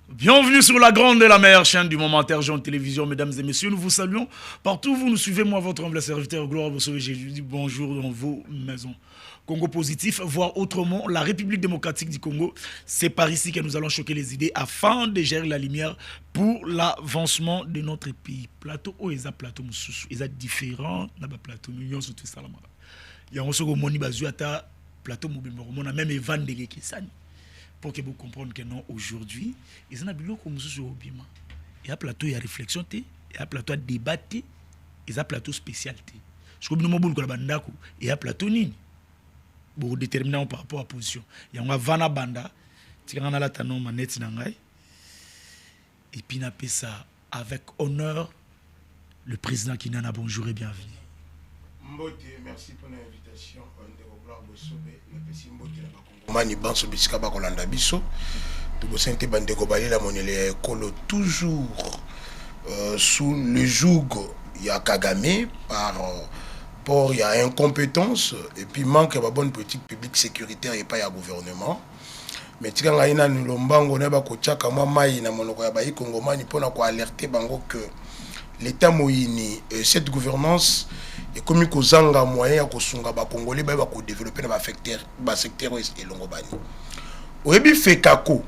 Bienvenue sur la grande et la meilleure chaîne du momentaire Jean Télévision, mesdames et messieurs, nous vous saluons. Partout où vous nous suivez, moi, votre humble serviteur, gloire vous sauver, Jésus dit bonjour dans vos maisons. Congo positif, voire autrement, la République démocratique du Congo, c'est par ici que nous allons choquer les idées afin de gérer la lumière pour l'avancement de notre pays. Plateau, oh, ils ont plateau, ils ont différents, plateau, nous sommes tous salamara. Il y a un second moni bazuata, plateau, on a même Evan de Lekesani. Pour que vous compreniez que non, aujourd'hui, ils ont un biloko comme ça sur Obima. Il y a un plateau, il y a réflexion, il y a un plateau à débattre, il y a un plateau spécialité. Je crois que nous avons il y a un plateau nini. Pour déterminer par rapport à la position. Il y a un vana banda, il y a un latano manette nangai. Et puis, on a ça avec honneur, le président Kinana, bonjour et bienvenue. Mbote, merci pour l'invitation. Mani banso bisika ba kolanda biso to sente bande ko balela monele kolo toujours sous le joug ya Kagame par il y a incompétence et puis manque de bonne politique publique sécuritaire et pas ya gouvernement mais tika ngaina nilombango na ba ko tchaka mwa mai na monoko ya bayi kongomani pona ko alerter bango que l'état moyini cette gouvernance et comme il kozanga moyen ko sunga ba congolais ba ko développer na ba secteur et longobani oyebi fekako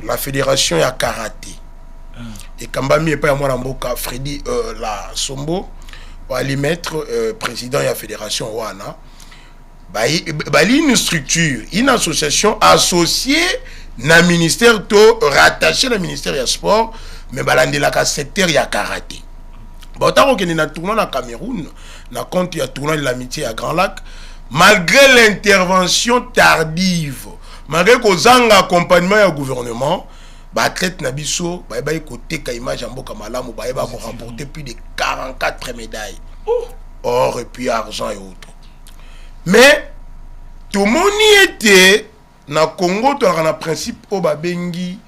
la fédération ya karaté et kambami et pas moi mboka Freddy la Sombo va lui mettre président ya fédération wana ba une structure une association associée na ministère to rattaché na ministère ya sport mais balandela ka secteur ya karaté. Bon, tant qu'on est dans tournoi na Cameroun, na compte il y a tournoi de l'amitié à Grand Lac, malgré l'intervention tardive, malgré qu'aux accompagnement du gouvernement, athlète Nabiso, bah côté ka image en boka malamu, bah remporter plus de 44 médailles, or et puis argent et autres. Mais tout le monde y était na Congo, tu as un principe au babengi.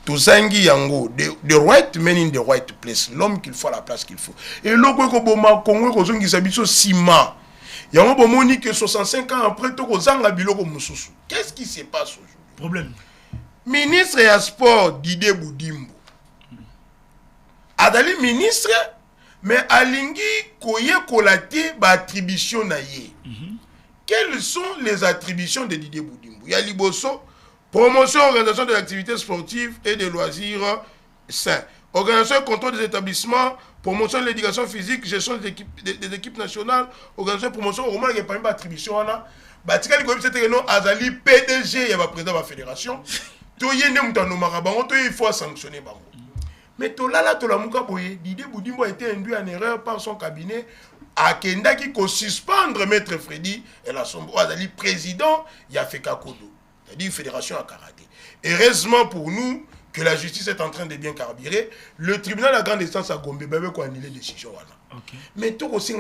Tozangi yango, the right man in the right place, l'homme qu'il faut à la place qu'il faut. Et l'autre Congo, Congo, Sabiso Sima. Yango bomoni que 65 ans après, Tozanga Biloko Moussousou. Qu'est-ce qui se passe aujourd'hui? Problème. Ministre et sport Didier Boudimbo. Adali ministre, mais Alingi Koye Kolate ba attribution na ye. Quelles sont les attributions de Didier Boudimbo? Ya Liboso. Promotion, organisation de l'activité sportive et des loisirs sains. Organisation et contrôle des établissements, promotion de l'éducation physique, gestion des équipes nationales, organisation et promotion, au moins il y a pas une attribution. Batika li kobi c'était non azali PDG, il y a président de la fédération. To yene mutano marabango, to il faut sanctionner bango. Mais to lala to la muka boye, Didier Boudimbo a été induit en erreur par son cabinet à Kenda qui ko suspendre maître Freddy et la Sombo azali président, il a fait Kakodo. C'est-à-dire fédération à karaté. Heureusement pour nous que la justice est en train de bien carburer, le tribunal de la grande instance à Gombe va annuler la décision. Mais tout aussi,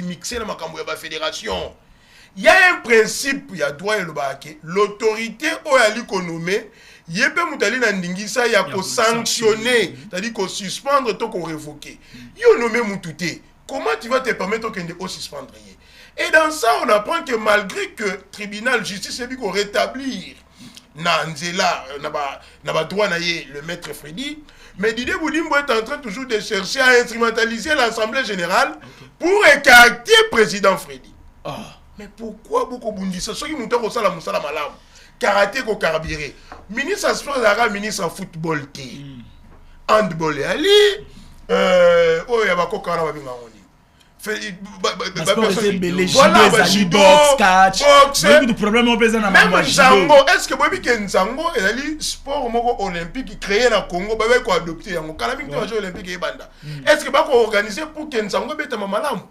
mixer la fédération. Il y a un principe, il y a droit et le baquet. L'autorité où elle est nommée, il y a un sanctionner, c'est-à-dire qu'on suspendre, qu'on révoquer. Il y a nommé Moutouté. Comment tu vas te permettre de suspendre? Et dans ça, on apprend que malgré que le tribunal de justice est qu'on rétablir n'a droit le maître Freddy, mais Didier Boudimbo est en train toujours de chercher à instrumentaliser l'Assemblée générale pour écarter le président Freddy. Mais pourquoi beaucoup de gens qui montent au salam malam, karaté ko carburé, ministre à sport ministre en football, handball et ali, oh y'a pas quoi voilà, judo, catch, beaucoup de problèmes au présent. Même Nzango, est-ce que vous Nzango est sport olympique créé dans le Congo, vous avez adopté en Canada, vous olympique et banda. Est-ce que vous avez organisé pour que Nzango bête malam?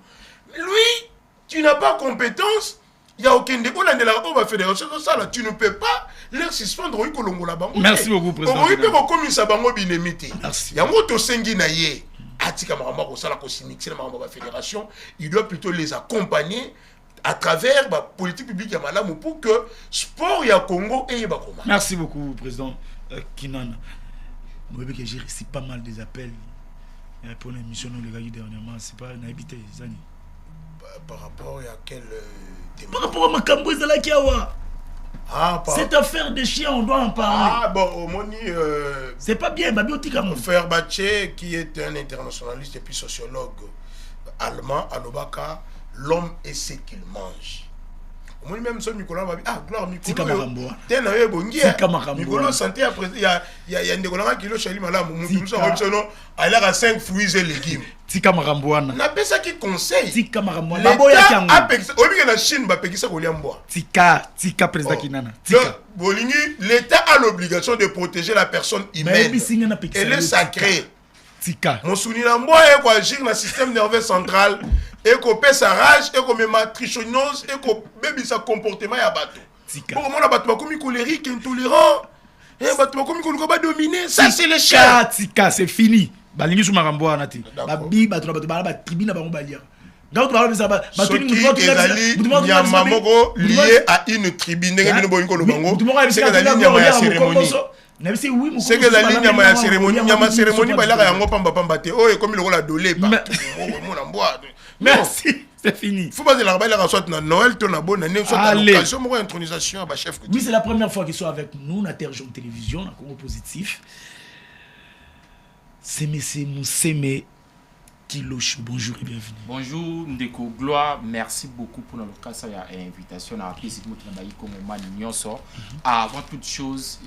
Lui, tu n'as pas compétence. Il y a aucun débat dans la fédération de ça là, tu ne peux pas leur suspendre au Colombo là-bas. Merci beaucoup président. Il peut comme ça bango binemité. Merci. Il y a moto sengi na ye. Fédération, il doit plutôt les accompagner à travers la politique publique pour que le sport et Congo et Bakoma. Merci beaucoup, président Kinana. Moi, j'ai reçu pas mal des appels pour l'émission de l'Égal dernièrement. C'est pas un habité, Zani. Par rapport à quel Par rapport à ma cambouise de la Kiawa. Cette affaire de chien, on doit en parler. Ah bon, au moni. C'est pas bien, Frère Baché, qui est un internationaliste et puis sociologue allemand, à Lobaka, l'homme est ce qu'il mange. Au moni même son Nicolas va dire, gloire Nicolas. T'es na bongi. Nicolas santé après il y a Nicolas qui le chali malade, nous sommes il a 5 fruits et légumes. Tika Maramboana. Na pesa qui conseille. Tika Maramboana. Baboya kango. Obi na Chine ba pekisa ko liamboa. Tika président Kinana. Tika. Bolingi, l'État a l'obligation de protéger la personne humaine. Elle est sacrée. Tika. Mon souvenir moi est quoi agir dans le système nerveux central et qu'on pèse sa rage et qu'on met ma trichonose et qu'on même sa comportement ya bateau. Tika. Pour moi la bateau comme colérique, intolérant. Et bateau comme qu'on va dominer, ça c'est le chien. Tika, c'est fini. Balingi sou marambo anati. Babi bato ba tribune ba balia. Dans tu parles de ça ba lié à une tribune ngene bo ngolo bango. C'est que la ligne ya cérémonie. C'est que la ligne ya cérémonie ba la yango pamba te. Oh comme le la dolé ba. Merci. C'est fini. Faut pas de la rabelle soit na Noël ton na bonne année soit à l'occasion mo intronisation ba chef. Oui, c'est la première fois qu'ils sont avec nous na Terre Jaune Télévision na Congo Positif. C'est monsieur Mousseme Kilochou. Bonjour et bienvenue. Bonjour Ndeko Gloire, merci beaucoup pour l'occasion et l'invitation à avant toute chose,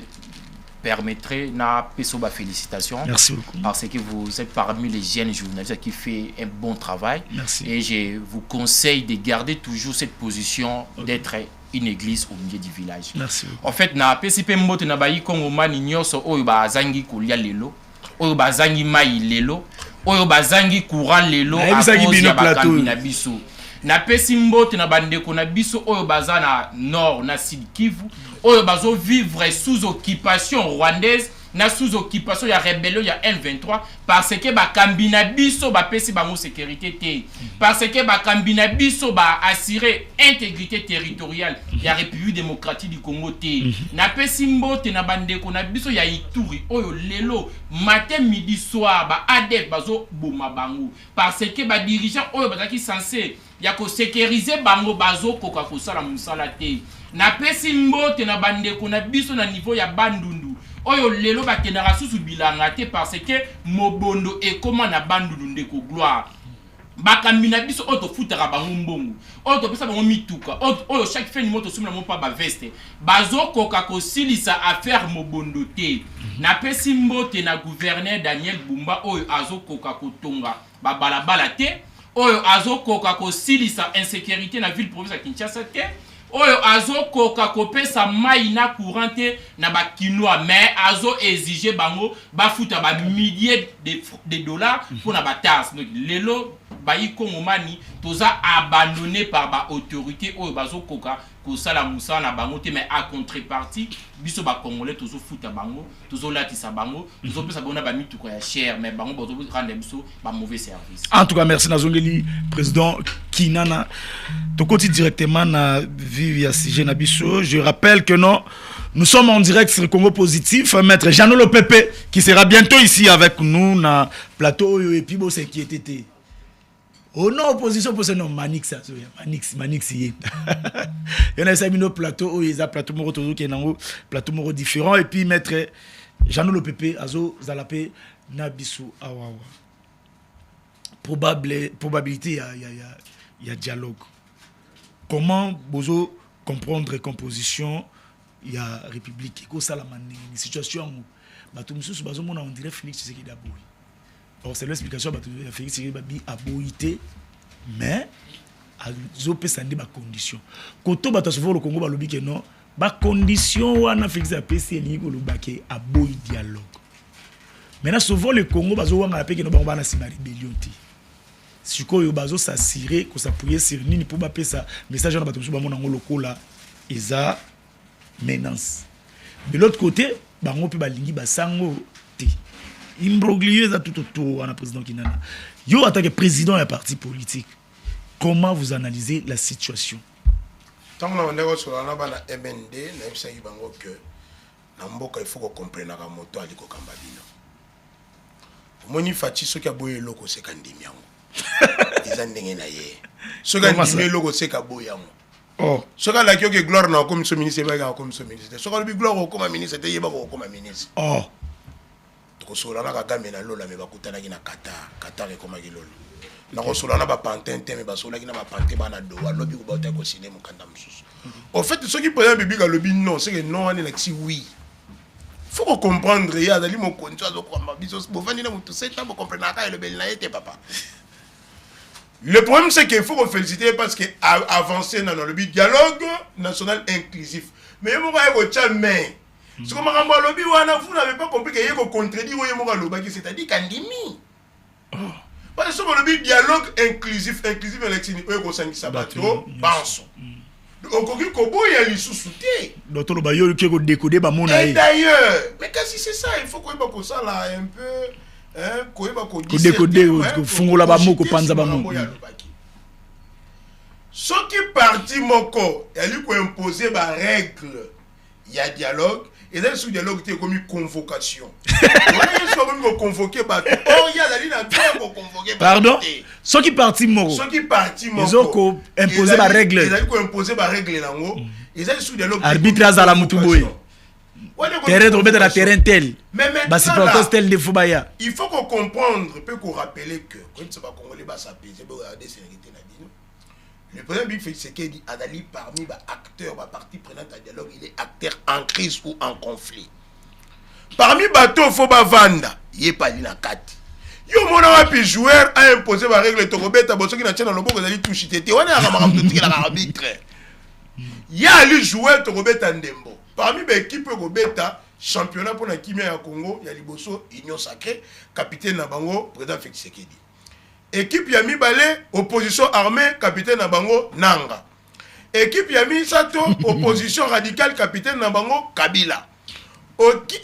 permettrait na pesoba félicitations. Merci beaucoup. Parce que vous êtes parmi les jeunes journalistes qui fait un bon travail. Merci. Et je vous conseille de garder toujours cette position d'être une église au milieu du village. Merci beaucoup. En fait, na PCP mbote na bayi kongo mani nyoso oyo bazangi kolia lelo. Oyo bazangi mai lelo, oyo bazangi courant lelo a cause ya bakambi na biso. Na pesi mbote na bandeko na biso oyo baza na nord na sud Kivu, oyo bazo vivre sous occupation rwandaise na sous occupation ya rébellion ya M23 parce que bakambi na biso ba pesi bango sécurité te, parce que bakambi na biso ba assurer intégrité territoriale ya République démocratique du Congo te. Na pesi mbote na bandeko na biso ya Ituri oyo lelo matin midi soir ba ADF bazo boma bango parce que ba dirigeant oyo bazaki censé ya ko sécuriser bango bazo koka kosala musala te. Na pesi mbote na bandeko na biso na niveau ya Bandundu oyo lelo bakendaka susu bilanga te parce que mobondo ekoma na Bandundu Ndeko Gloire. Bakambi na biso oyo tofutaka bango mbongo oyo topesa bango mituka oyo chaque fin moto somela mo pa ba veste bazokoka kosilisa affaire mobondo te. Na pesi mbote na gouverneur Daniel Bumba oyo azokoka kotonga babalabala te, oyo azokoka kosilisa insécurité na ville province ya Kinshasa te, oyo azokoka kopesa mai na courante na bakinois mais azo exiger bango bafuta ba milliers de dollars pour na batas. Donc lelo bayi kongomani toza abandonné par ba autorité oyo bazokoka kosala musala na bango te, mais à contrepartie biso ba congolais tozo futa bango tozo latisa bango tozo pesa bango na ba mituko ya cher mais bango bozo rendre biso ba mauvais service. En tout cas, merci Nazongeli président Kinana. Tokoti directement na Vivia Sige Nabiso. Je rappelle que non, nous sommes en direct sur le Congo Positif. Maître Janolo Pepe qui sera bientôt ici avec nous na plateau et puis bon c'est qui était. Oh non, opposition pour ce nom, Manix, Manix, il y en a un plateau, il y a un plateau qui est un plateau différent, et puis mettre Janolo Pepe, Azo, Zalapé, Nabisu, Awawa. Probabilité, il y a dialogue. Comment Bozo comprendre composition, il y a République, il y a une situation où, on dirait Félix Tshisekedi d'abord. Alors c'est l'explication de Félix Tshisekedi a boité, mais à zopé sandi ba condition. Koto bata souvent le Congo ba lobi que non, ba condition wana Félix a pesi ni ko lobake a boy dialogue. Maintenant souvent le Congo bazo wanga la pe que no ba na sima rébellion ti. Sikoyo bazo s'assurer que ça pourrait sur nini pour ba pesa message na bato ba mona ngoloko la eza menace. De l'autre côté, bango pe ba lingi ba sango ti. Imbroglio à tout autour à président Kinana. Yo en tant que président d'un parti politique, comment vous analysez la situation? Tant que nous avons sur la MND, nous avons que il faut qu'on comprenne la moto à l'Iko Kambabino. Moni Fati, ce qui a boyé logo, c'est Kandimiango. Ils ont dit que ce qui a boyé logo, c'est Kaboyango. Oh. Ce que la gloire n'a comme ce ministre, c'est pas comme ce ministre. Ce que le gloire comme ministre, c'est pas comme ministre. Oh. Donc sur la Kagame na lola mais bakutana ki na Qatar et comme agilolo. Na sur la ba pantin mais ba sur la ki na ba pantin ba na do lobi ko ba ta ko cinéma kanda mususu. En fait ce qui peut biblique à lobi non, c'est que non on est si oui. Faut qu'on comprendre ya dali mon konto azo ko ma biso bo vandi na mutu c'est pas comprendre ka le bel na été papa. Le problème, c'est qu'il faut féliciter parce que avancer dans le dialogue national inclusif. Mais il y a un mais. Ce que vous n'avez pas compris qu'il y a un contredit, c'est-à-dire qu'il y a parce que le dialogue inclusif, inclusif, il y a un sabato, banso. Donc, il y a un sous-souté. Et d'ailleurs, mais qu'est-ce que c'est ça? Il faut qu'on ait ça là un peu. Ce qui parti moko il faut imposer ma règle il y a dialogue et dans ce dialogue il y a comme une convocation pardon ce qui parti moko ils ont imposé ma règle ils ont sous dialogue arbitrage à la mutuboy terrain de remettre la terrain tel. Il faut qu'on comprenne, qu'on rappelle que quand c'est pas congolais bas s'apaiser, le président Big Tshisekedi Adali parmi les acteurs, les parties prenantes à dialogue, il est acteur en crise ou en conflit. Parmi les bateaux, il faut pas vendre. Il est pas là kati. Yo mon ami joueur a imposé ma règle de Robert Bosso qui n'a tient dans le bon que tout chité. On est à l'arbitre. Il y a les joueurs de Robert Ndembo. Parmi les équipes Robeta, championnat pour la Kimia à Congo, il y a Liboso, Union Sacrée, capitaine Nabango, président Félix Tshisekedi. Équipe Yami Balé, opposition armée, capitaine Nabango, Nanga. Équipe Yami Sato, opposition radicale, capitaine Nabango, Kabila.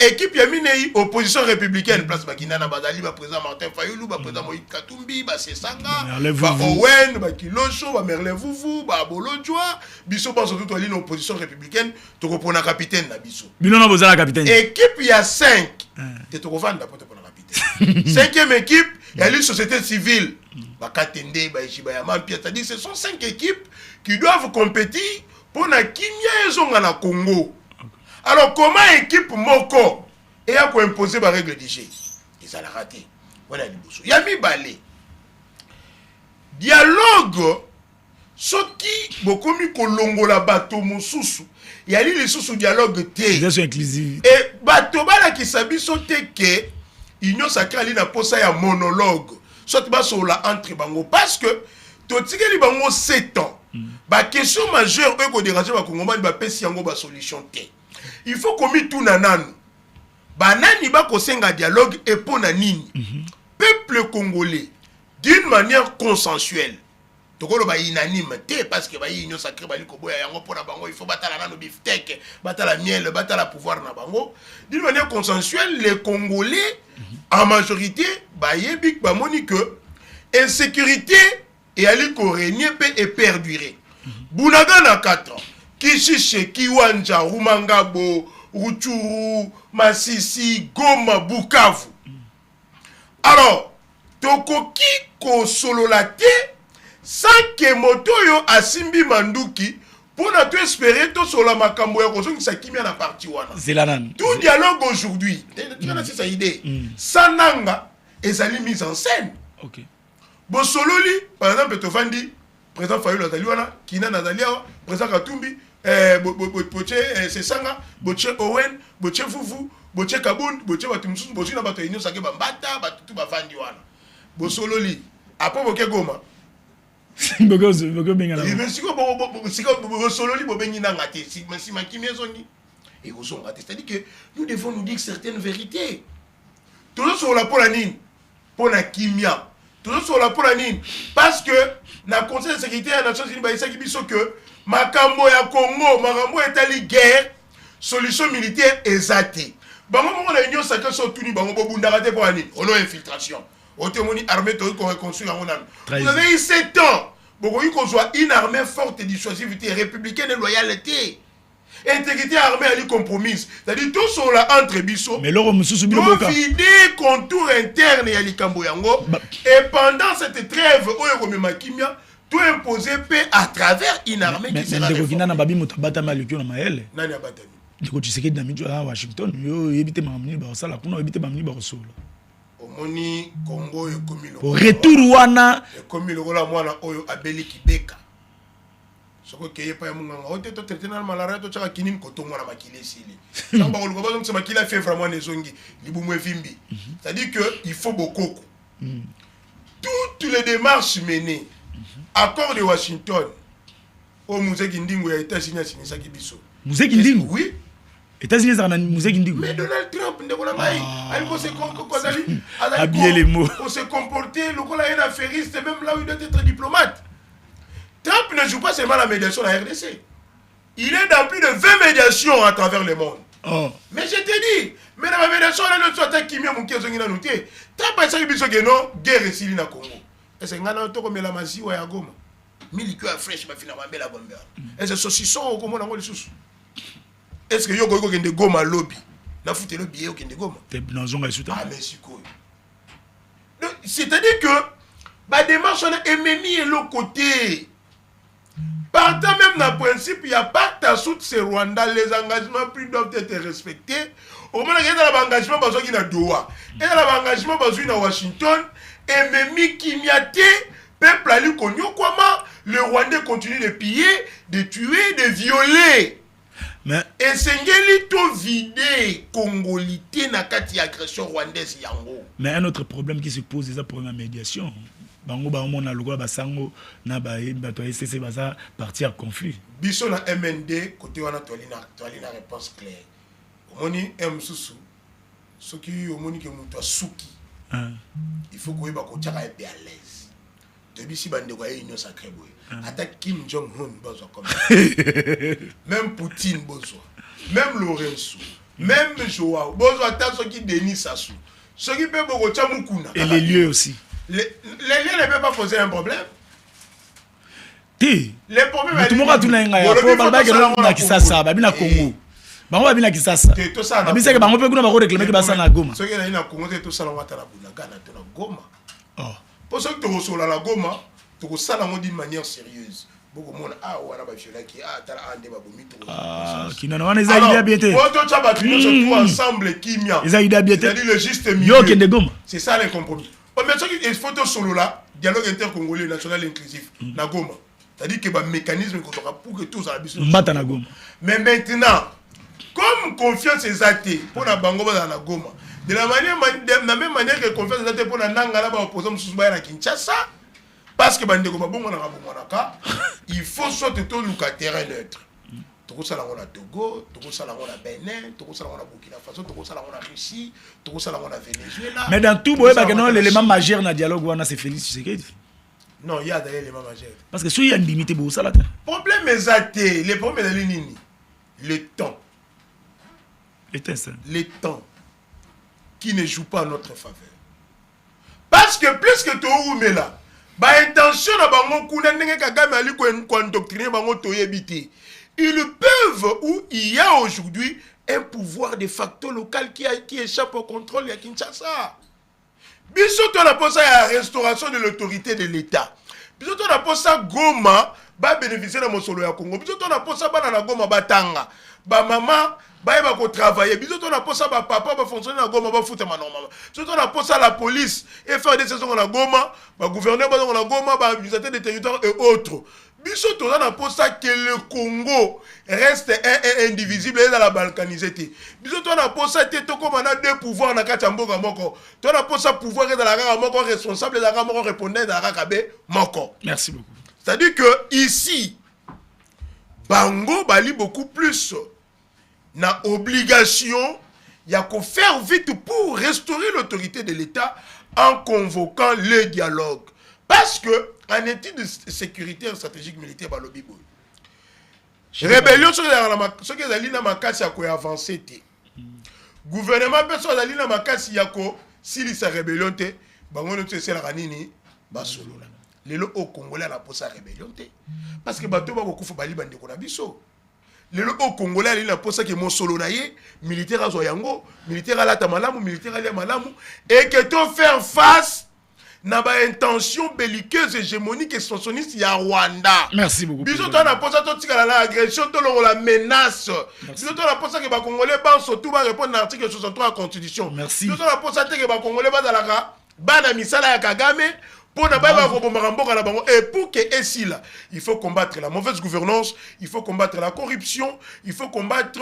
Équipe Yami Nei, opposition républicaine, place Bakina Nabadali, président Martin Fayoulou, président Moïse Katumbi, Sesanga, Owen, Kilosho, Merlin Vouvou, Bolodjoa, Bisso pense surtout à l'opposition républicaine, tu reprends un capitaine Nabiso. Équipe, il y a 5. Tu te revends d'apporter pour un capitaine. 5e équipe, il y a une société civile. C'est-à-dire que ce sont 5 équipes qui doivent compétir pour la Kimia et Congo. Alors, comment équipe Moko et a imposé la règle du jeu? Ils ont raté. Il y a mis balé. Dialogue, ce qui beaucoup mis kolongo la bateau mosusu. Il y a les sous dialogue té. Inclusive. Et bateau bala qui s'habille sauté que union sacrée na posa ya monologue. Soit bas sur la entre bango parce que totika li bango 7 ans. Ba question majeure eux ko déranger ba Congolais ba pesi yango ba solution té. Il faut qu'on mette tout nananu. Banani ba kosenga dialogue et pour nanini. Peuple congolais d'une manière consensuelle. Tokolo ba inanime té parce que ba union sacrée ba liko boya yango pour na bango il faut batala nano beefsteak, batala miel, batala pouvoir na bango. D'une manière consensuelle les Congolais en majorité ba yebik ba moni que insécurité et ali ko régner et perdurer. Bunaga na 4 ans. Kishiche, Kiwanja, Rumangabo, Rutshuru, Masisi, Goma, Bukavu. Alors, tokoki ko solo la te, sans que moto yo asimbi manduki, pour nous espérer tout sur la makambo ya kozo qui sakimia na parti wana. C'est la nan. Tout dialogue aujourd'hui, tu as cette idée. Sananga ezali mise en scène. OK. Bon sololi, par exemple, Tofandi, président Fayou Lataliwana, Kina Nadalia, président Katumbi, Boche Sesanga, Boche Owen, Boche Fufu, Boche Kaboun, Boche Batumsus, Boche na bato union sake bambata, batutu bafandi wana. Bosololi, après Boke Goma. Boke bengala. Mais siko Bosololi bobengi na ngate, si makimi ezoni. Et aux ngate, c'est-à-dire que nous devons nous dire certaines vérités. Toujours sur la polanine, pour la kimia. Toujours sur la polanine, parce que na Conseil de sécurité des Nations Unies, il y a que makambo ya Congo, makambo etali guerre, solution militaire exacte. Bango la union sacrée sont tuni bango bundara te pour ani. On a infiltration. On te moni armée to ko reconstruire en on. Vous avez eu 7 ans. Beaucoup qu'on soit une armée forte et dissuasivité républicaine et loyauté. Intégrité armée à compromise. C'est-à-dire tout sur la entre biso. Mais l'euro mususu biloka. Vider contour interne ya likambo yango. Et pendant cette trêve oyo komema kimia tout imposer paix à travers une armée qui sera réformée. Mais babi motabata maliki na maele. Nani abatani. Ndeko Tshisekedi na mijo à Washington, yo yebite mamni ba sala kuna yebite mamni ba solo. Omoni Congo et Komilo. Retour wana Komilo la mwana oyo abeli kibeka. Soko keye pa munganga ote to traiter na malaria to chaka kinini koto mwana makile sili. Samba ko luko bazo makila fait vraiment nezongi libumu evimbi. C'est-à-dire que il faut beaucoup. Toutes les démarches menées accord de Washington au musée Kindingo et États-Unis signé biso. Musée Kindingo. Oui. États-Unis ça na musée Kindingo. Mais Donald Trump ndeko na ngai ali ko se kozali habiller les mots. Pour se comporter le kola un affairiste même là où il doit être diplomate. Trump ne joue pas seulement la médiation à la RDC. Il est dans plus de 20 médiations à travers le monde. Oh. Mais je te dis, mais dans la médiation, on a notre qui m'a monté à noter. Trump a dit que non, guerre est ici na Congo. Et c'est un autre comme la Masi ou à Goma. Mais il y a fraîche, ma fille, ma belle bombe. Et c'est saucisson au Congo, on a sous. Est-ce que Yoko a de Goma lobby? Na foutu le billet au de Goma. Ah, mais c'est quoi? C'est-à-dire que, ma démarche, on a MMI et l'autre côté. Partant même dans le principe, il n'y a pas de soute c'est Rwanda, les engagements pris doivent être respectés. Au moment où il y a l'engagement besoin de Doha, et l'engagement besoin de Washington, et même qui m'y a été, peuple a lu comment le Rwandais continue de piller, de tuer, de violer. Mais et c'est tout vidé, Congolité n'a qu'à agression rwandaise yango. Mais un autre problème qui se pose, c'est la première médiation. Bango ba mona logo ba sango na ba to essayer baza partir conflit. Biso na MND côté wana tolina réponse claire. Omoni msusu soki omoni ke mutu asuki. Il faut que ba ko tchaka et à l'aise. De bisi bande ko union sacrée boy. Attaque Kim Jong Un bozo comme. Même Poutine bozo. Même Lorenzo. Même Joao bozo attaque soki Denis Sassou. Soki pe boko chamukuna. Et les lieux aussi. Les liens ne peuvent pas poser un problème. Les problèmes tout le monde a tout le Kisasa, babina Congo. Bango babina Kisasa. Babisa ke bango pe kuna bako réclamer ke basa na Goma. Ce qui est na Congo c'est tout ça na watala bunaga na to na Goma. Oh. Pour ceux qui te reçoivent la Goma, tu ça d'une manière sérieuse. Beaucoup monde wana ba viola qui tala ande ba bomi to. Qui n'en a les idées bien té. Auto tchaba tu se trouve ensemble kimia. Les idées bien té. C'est-à-dire le juste milieu. Yo kende Goma. C'est ça le compromis. Mais ce qui est photo solo là, dialogue intercongolais national inclusif, na Goma. C'est-à-dire que le mécanisme pour que tous à la Goma. Mais maintenant, comme confiance est athée pour la Bango dans la Goma, de la même manière que confiance est athée pour la Nangala opposant à Kinshasa, parce que il faut sortir tout le terrain neutre. Tout ça là on a Togo, tout ça là on a Bénin, tout ça là on a Burkina Faso, tout ça là on a Russie, tout ça là on a Venezuela. Mais dans tout l'élément majeur dans le dialogue on a c'est Félix Tshisekedi. Non, il y a d'ailleurs l'élément majeur. Parce que si il y a une limite pour ça là. Problème est athée, les problèmes de l'Inini. Le temps. Le temps qui ne joue pas en notre faveur. Parce que plus que tout mais là, ba intention na bango kuna ndenge Kagame ali ko endoctriner bango to yebité. Ils peuvent, où il y a aujourd'hui un pouvoir de facto local qui échappe au contrôle de Kinshasa. Biso to na posa ya restauration de l'autorité de l'État. Biso to na posa Goma ba bénéficier de mosolo ya Congo. Biso to na posa bana na Goma batanga. Ba maman ba ba ko travailler. Biso to na posa ba papa ba fonctionner na Goma ba foutre normalement. Biso to na posa la police et faire des saisons na Goma, ba gouverneur ba na Goma, ba administrateur des territoires et autres. Biso to na posa que le Congo reste indivisible dans la balkanisité. Biso to na posa te to comme on a deux pouvoirs na katamboka moko. To na posa pouvoir dans la rara moko responsable dans la moko répondant dans la kabe moko. Merci beaucoup. C'est-à-dire que ici Bango bali beaucoup plus na obligation il y a qu'on faire vite pour restaurer l'autorité de l'État en convoquant le dialogue. Parce que en étude sécuritaire stratégique militaire balobi boy. Rébellion sur ce que les na makasi ya ko avancer té. Gouvernement personne ali na makasi ya ko sili sa rébellion té, bango no tsela kanini basolo la. Lelo au Congolais la posa rébellion té. Parce que bato ba ko kufa bali bande ko na biso. Lelo au Congolais ali na posa ke mon solo na ye, militaire azo yango, militaire ala ta malamu, militaire ali malamu et que to faire face n'a pas intention belliqueuse hégémonique extensionniste il y a Rwanda. Merci beaucoup. Biso toi na posa to tika la agression to la menace. Biso toi na posa que ba congolais ba surtout ba répondre à l'article 63 de la constitution. Merci. Biso na posa que ba congolais ba dalaka ba na misala ya Kagame pour ne pas et pour que ici là, il faut combattre la mauvaise gouvernance, il faut combattre la corruption, il faut combattre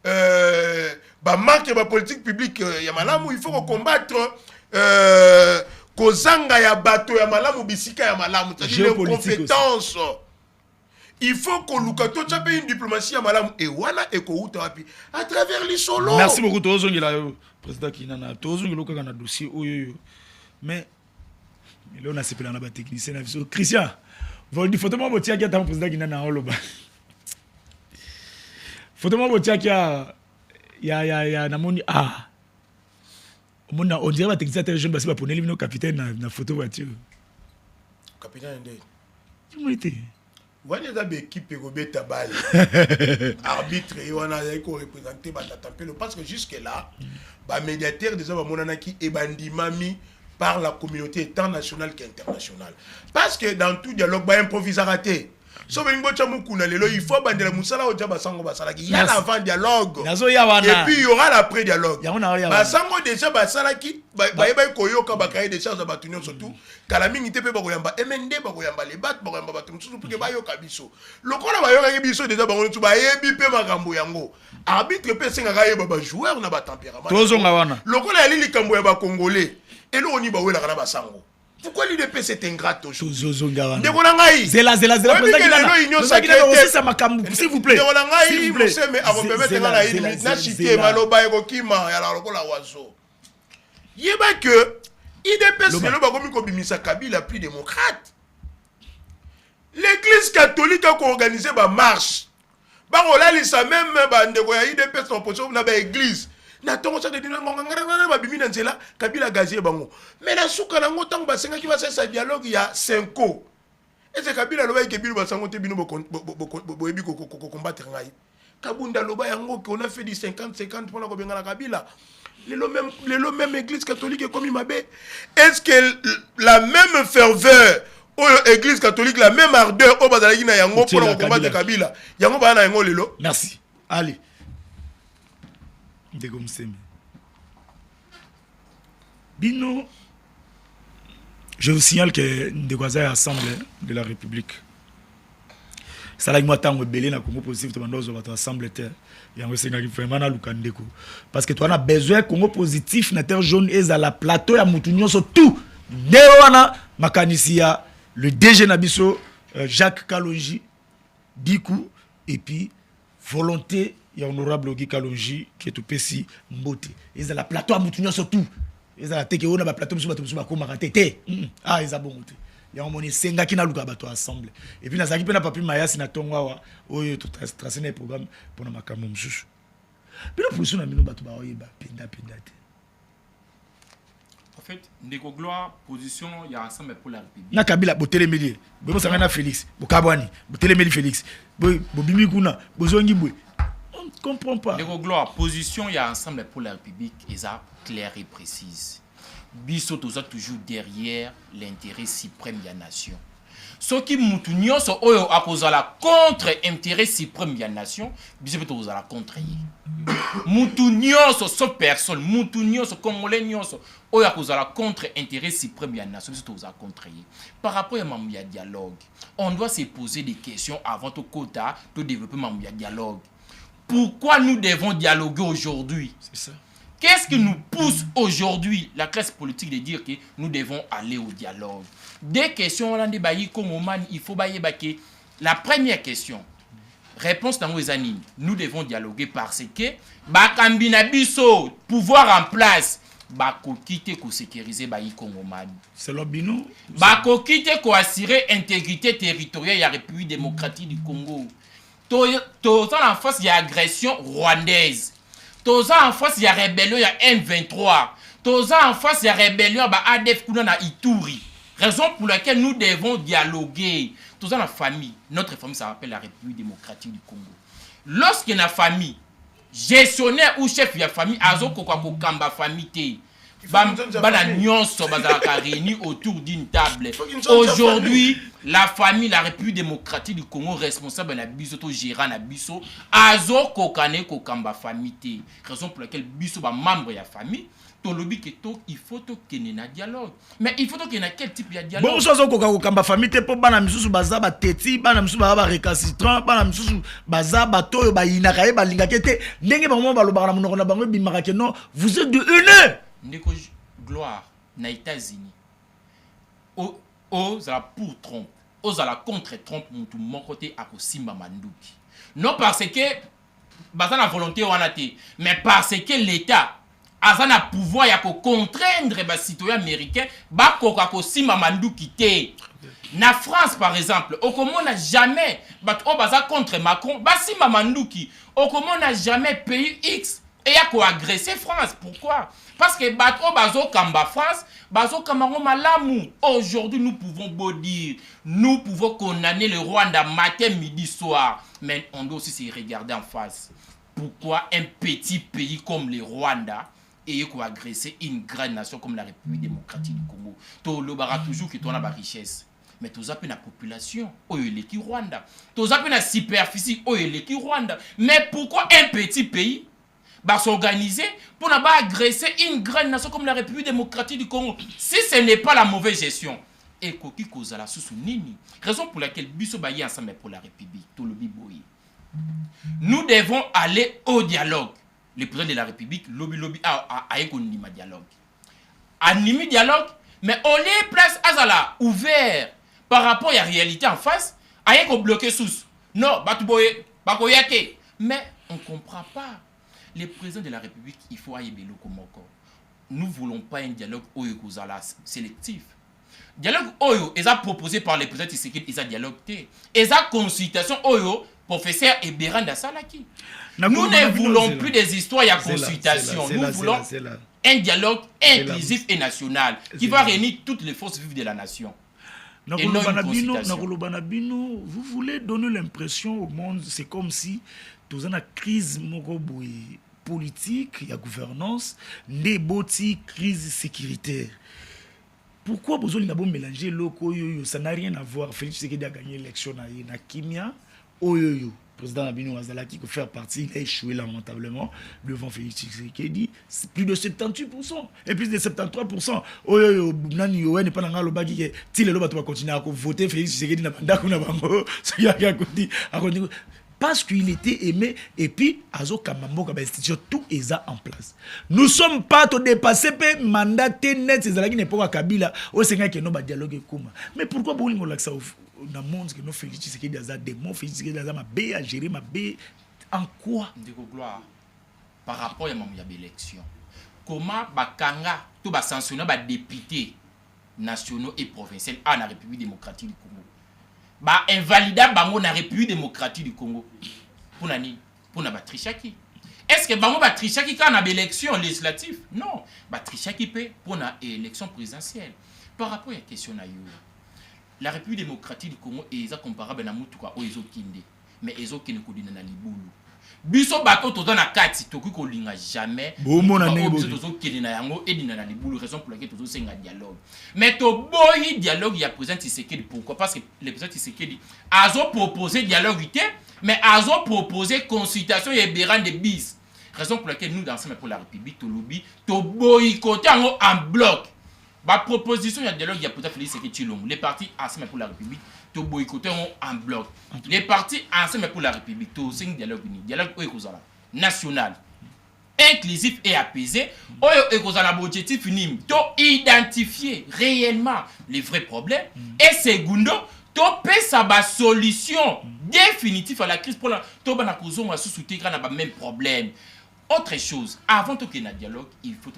manque de politique publique il faut combattre kozanga ya bato ya malamu bisika ya malamu, c'est-à-dire les compétences. Il faut que l'ukato tchape une diplomatie à malamu et wana et ko utapi à travers les solos. Merci beaucoup tozongela président Kinana tozongela ko kana dossier oyo mais là on a sepelé na ba technicien na viso Christian voldi photo mo botia ki ata président Kinana oloba photo mo botia ki ya na moni on dirait ba technicien très jeune parce que ba poneli bino capitaine na photo voiture capitaine ndé tu m'étais Wanya za équipe Robert Bal arbitre et on a représenté Batatampelo parce que jusque là ba médiateur déjà ba monanaki et bandimami par la communauté tant nationale qu'internationale parce que dans tout dialogue ba improviser raté so bengo chamu kuna lelo il faut bandela musala o jaba sango basala ki ya avant dialogue et puis il y aura l'après dialogue ba sango déjà basala ki ba koyoka ba cahier de charge ba tunyo surtout kala mingi te pe ba koyamba MND ba koyamba les bat ba koyamba ba tunyo pour que ba yoka biso lokola ba yoka biso déjà ba ngono ba yebi pe makambo yango arbitre pe senga ga yeba ba joueur na ba tempérament tozonga wana lokola yali likambo ya ba congolais et lo oni ba wela kana ba sango. Pourquoi l'UDP c'est ingrat aujourd'hui? Zela s'il vous plaît. Il y a que l'UDP c'est Kabila plus démocrate. L'église catholique a organisé ma marche. Barola lisa même l'UDP c'est opposition à l'église. Natongo ça de dina ngongangara ba bimi na nzela Kabila gazier bango mais la souka na ngotango ba senga ki ba sa dialogue ya 5 ans et c'est Kabila loba ke bino ba sango te bino bo ebi ko combattre ngai Kabunda loba yango qu'on a fait du 50-50 pour la kobenga la Kabila le même église catholique comme Imabe est-ce que la même ferveur ou église catholique la même ardeur au bazalaki na yango pour combattre Kabila yango ba na yango lelo. Merci. Allez. Bino, je vous signale que Ndegwaza est assemblée de la République. Ça là, moi, tant que belé na Congo positif, tu m'as dit que assemblée terre. Il y a un Sénégal qui fait vraiment Lukandeko. Parce que tu as besoin Congo positif, na terre jaune et à la plateau ya Moutounion sur tout. Dewana Makanisia, le DG Nabiso, Jacques Kalonji, Dikou et puis volonté. Il y a honorable Ogi Kalonji qui est au Pessi Mbote. Ils ont la plateau à Moutounion surtout. Ils ont la tête qui est la plateau à Komaratete. Ah, ils ont bon. Il y a un moni senga qui n'a pas bateau ensemble. Et puis, il y a pas pu Maya Sinatonga. Oh, il y a tout tracé un programme pour la Makamom. Puis, la position de la bateau, penda. En fait, Ndeko Gloire, position, il y a ensemble pour la République. Na Kabila, Botelemeli. Bobo Sangana Félix. Bokabwani. Botelemeli Félix. Bobimi Kuna. Bozongi Boué. On ne comprend pas. Ndeko Gloire, position, il y a ensemble pour la République. Et ça, claire et précise. Biso toza toujours derrière l'intérêt suprême de la nation. Ce qui moutounion so oyo akozala contre intérêt suprême de la nation, biso tozala contre yi. Moutounion so personne, moutounion so congolais nyonso oyo akozala contre intérêt suprême de la nation, biso tozala contre yi. Par rapport à mamia dialogue, on doit se poser des questions avant tout quota de développer mamia dialogue. Pourquoi nous devons dialoguer aujourd'hui? C'est ça. Qu'est-ce qui nous pousse aujourd'hui, la classe politique, de dire que nous devons aller au dialogue? Des questions, on a débattu comme il faut bailler. La première question, réponse dans les années, nous devons dialoguer parce que, Bakambina biso, pouvoir en place, bako quitter ko sécuriser bayi Congomani. C'est l'obino. Bako quitter ko assurer intégrité territoriale de la République démocratique du Congo. Tout en face, il y a agression rwandaise. Toza en face, il y a rébellion, il y a M23. Toza en face, il y a rébellion, il y a ADF Kuna Ituri. Raison pour laquelle nous devons dialoguer. Toza la famille, notre famille, ça s'appelle la République démocratique du Congo. Lorsqu'il y a une famille, gestionnaire ou chef de la famille, azo kokwa kokamba famille te. bana nyonso bazalaka réunis autour d'une table. Aujourd'hui, la famille, la République démocratique du Congo responsable na biso to gérant na biso azo kokane kokamba famille. Raison pour laquelle biso ba membre ya famille ton lobby que il faut qu'il y ait un dialogue. Mais il faut qu'il y ait quel type de dialogue? Bon, ça c'est kokamba famille pour bana misusu baza ba teti, bana misusu ba récalcitrant, bana misusu baza bato ba inakaye ba lingakete. Ndenge ba mo ba lo ba monoko na bango bimaka ke non, vous êtes de une. Ndeko gloire na États-Unis. Aux ala pour Trump, aux ala contre Trump mutu mon côté à Kosimba Manduki. Non parce que baza la volonté wana te, mais parce que l'État a na pouvoir ya ko contraindre ba citoyen américain ba koka Kosimba Manduki te. Na France par exemple, Okomo n'a jamais baza contre Macron, ba Simba Manduki. Okomo n'a jamais pays X et a ko agresser France. Pourquoi? Parce que bazo kamba France, bazo kamba malamu. Aujourd'hui, nous pouvons beau dire, nous pouvons condamner le Rwanda matin, midi, soir. Mais on doit aussi se regarder en face. Pourquoi un petit pays comme le Rwanda ait agressé une grande nation comme la République démocratique du Congo? To le bara toujours que tu as la richesse. Mais tu as la population, oh il est qui Rwanda. Tu as la superficie, oh il est qui Rwanda. Mais pourquoi un petit pays va s'organiser pour ne pas agresser une grande nation comme la République démocratique du Congo? Si ce n'est pas la mauvaise gestion, et koki kozala sous nini, raison pour laquelle biso bayi ensemble pour la République, tout le biboyi. Nous devons aller au dialogue. Le président de la République, lobby a éconima dialogue. Animi dialogue, mais on les place azala ouvert par rapport à la réalité en face, a bloqué sous. Non, batuboye, bakoyake. Mais on ne comprend pas. Le président de la République, il faut ailler bello comme encore. Nous ne voulons pas un dialogue oyo sélectif. Dialogue oyo est proposé par le président Tshisekedi, il a dialogue té. Et sa consultation oyo professeur Eberanda Salaki. Nous ne voulons plus des histoires à consultation. Nous voulons un dialogue inclusif et national qui va réunir toutes les forces vives de la nation. Et non une consultation. Vous voulez donner l'impression au monde, c'est comme si dans une crise politique, il y a gouvernance, une crise sécuritaire. Pourquoi vous avez mélangé loko yoyo? Ça n'a rien à voir. Félix Tshisekedi a gagné l'élection na Kimia. Oyoyo, président Abino Azalaki, qui fait partie, il a échoué lamentablement devant Félix Tshisekedi. Plus de 78% et plus de 73%. Oyoyo, nani yoé n'est pas dans le bagi que si le loba va continuer à voter Félix Tshisekedi n'a pas bango. Parce qu'il était aimé et puis Azo Kamambo institution tout est en place. Nous sommes pas dépassés par mandat net ces alagi n'est pas Kabila au Sénégal qui no ba dialogue comme. Mais pourquoi vous voulez ça dans le monde que nous Félix Tshisekedi a des mots Félix Tshisekedi a ma bé à gérer ma bé en quoi? Ndeko gloire par rapport à ma élection. Comment bakanga tout ba sanctionner ba députés nationaux et provinciaux à la République démocratique du Congo? Ba invalida bango na République démocratique du Congo pour nani pour na batrichaki. Est-ce que bango batrichaki quand on a élection législative? Non, batrichaki peut pour na élection présidentielle. Par rapport à la question na yo, la République démocratique du Congo est comparable na mutuka o ezokinde, mais ezokine ko dina na libulu. Biso bato toza na kati toki ko linga jamais. Bomona biso tozokine na yango et dina na libulu, raison pour laquelle tozo senga dialogue. Mais to boyi dialogue ya président Tshisekedi. Pourquoi? Parce que le président Tshisekedi azo proposé dialogue, mais azo proposé consultation et béran de bis. Raison pour laquelle nous dansons pour la République to lobby to boycotter en bloc. Ma proposition de dialogue, il y a peut-être Félix Tshisekedi long. Les partis ensemble pour la République, to boycotter en bloc. Les partis ensemble pour la République, to sing dialogue uni. Dialogue national, inclusif et apaisé. Oyo ekozala objectif nim. To identifier réellement les vrais problèmes. Et segundo, to pesa ba solution définitive à la crise pour la to bana kozonga sous-soutenir na ba même problème. Autre chose, avant tout qu'il y ait un dialogue, il faut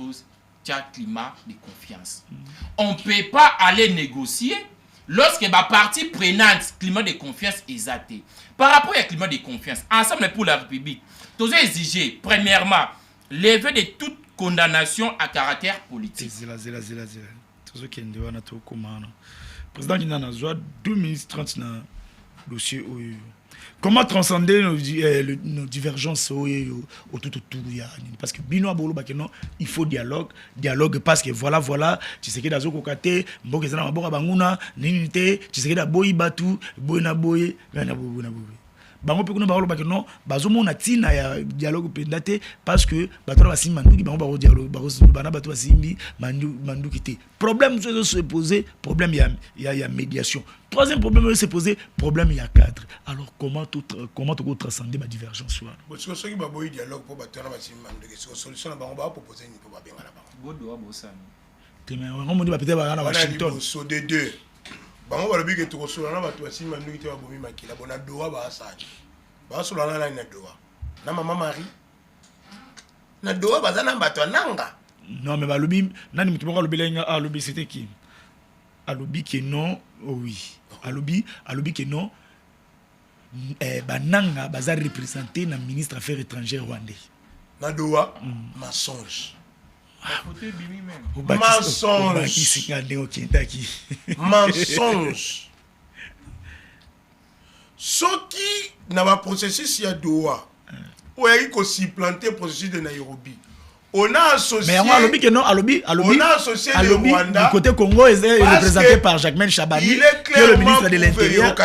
un climat de confiance. On ne peut pas aller négocier lorsque la partie prenante, climat de confiance est athée. Par rapport au climat de confiance, ensemble pour la République, nous avons exigé, premièrement, lever de toute condamnation à caractère politique. Président qui n'a pas 2030 dans le dossier. Comment transcender nos divergences autour parce que Bino Abolo Bakeno, il faut dialogue parce que voilà, tu sais que dans Zokokate, Mbokezana Mabora Banguna, Ninite, tu sais que dans Boyi Batu, Boyna Boye, bango pe kuna barolo bakeno bazomo na tina ya dialogue pendate parce que bato ba simbi manduki bango ba dialogue bana bato ba simbi manduki te problème se poser problème ya médiation troisième problème se poser problème ya cadre alors comment tout transcender ma divergence là parce que ceux qui ba boy dialogue pour bato na ba simbi manduki c'est solution na bango ba proposer ni pour ba benga na bango bodo wa bosani teme on mo di ba peut-être ba na Washington so de deux bango balobi ke tokosola na bato basimba nduki te babomi makila bona doa baasali basolana nani na doa na mama Marie na doa baza na bato ananga non mais balobi nani mutu moko alobi lenga alobi c'était qui alobi que non oui alobi que non bananga baza représenter na ministre affaires étrangères rwandais na doa mensonge mensonge soki na ba processus ya Doha oya ko supplanter processus de Nairobi on a associé mais alobi que non alobi on a associé le Rwanda du côté Congo est représenté par Jacquemaine Chabani qui est le ministre de l'Intérieur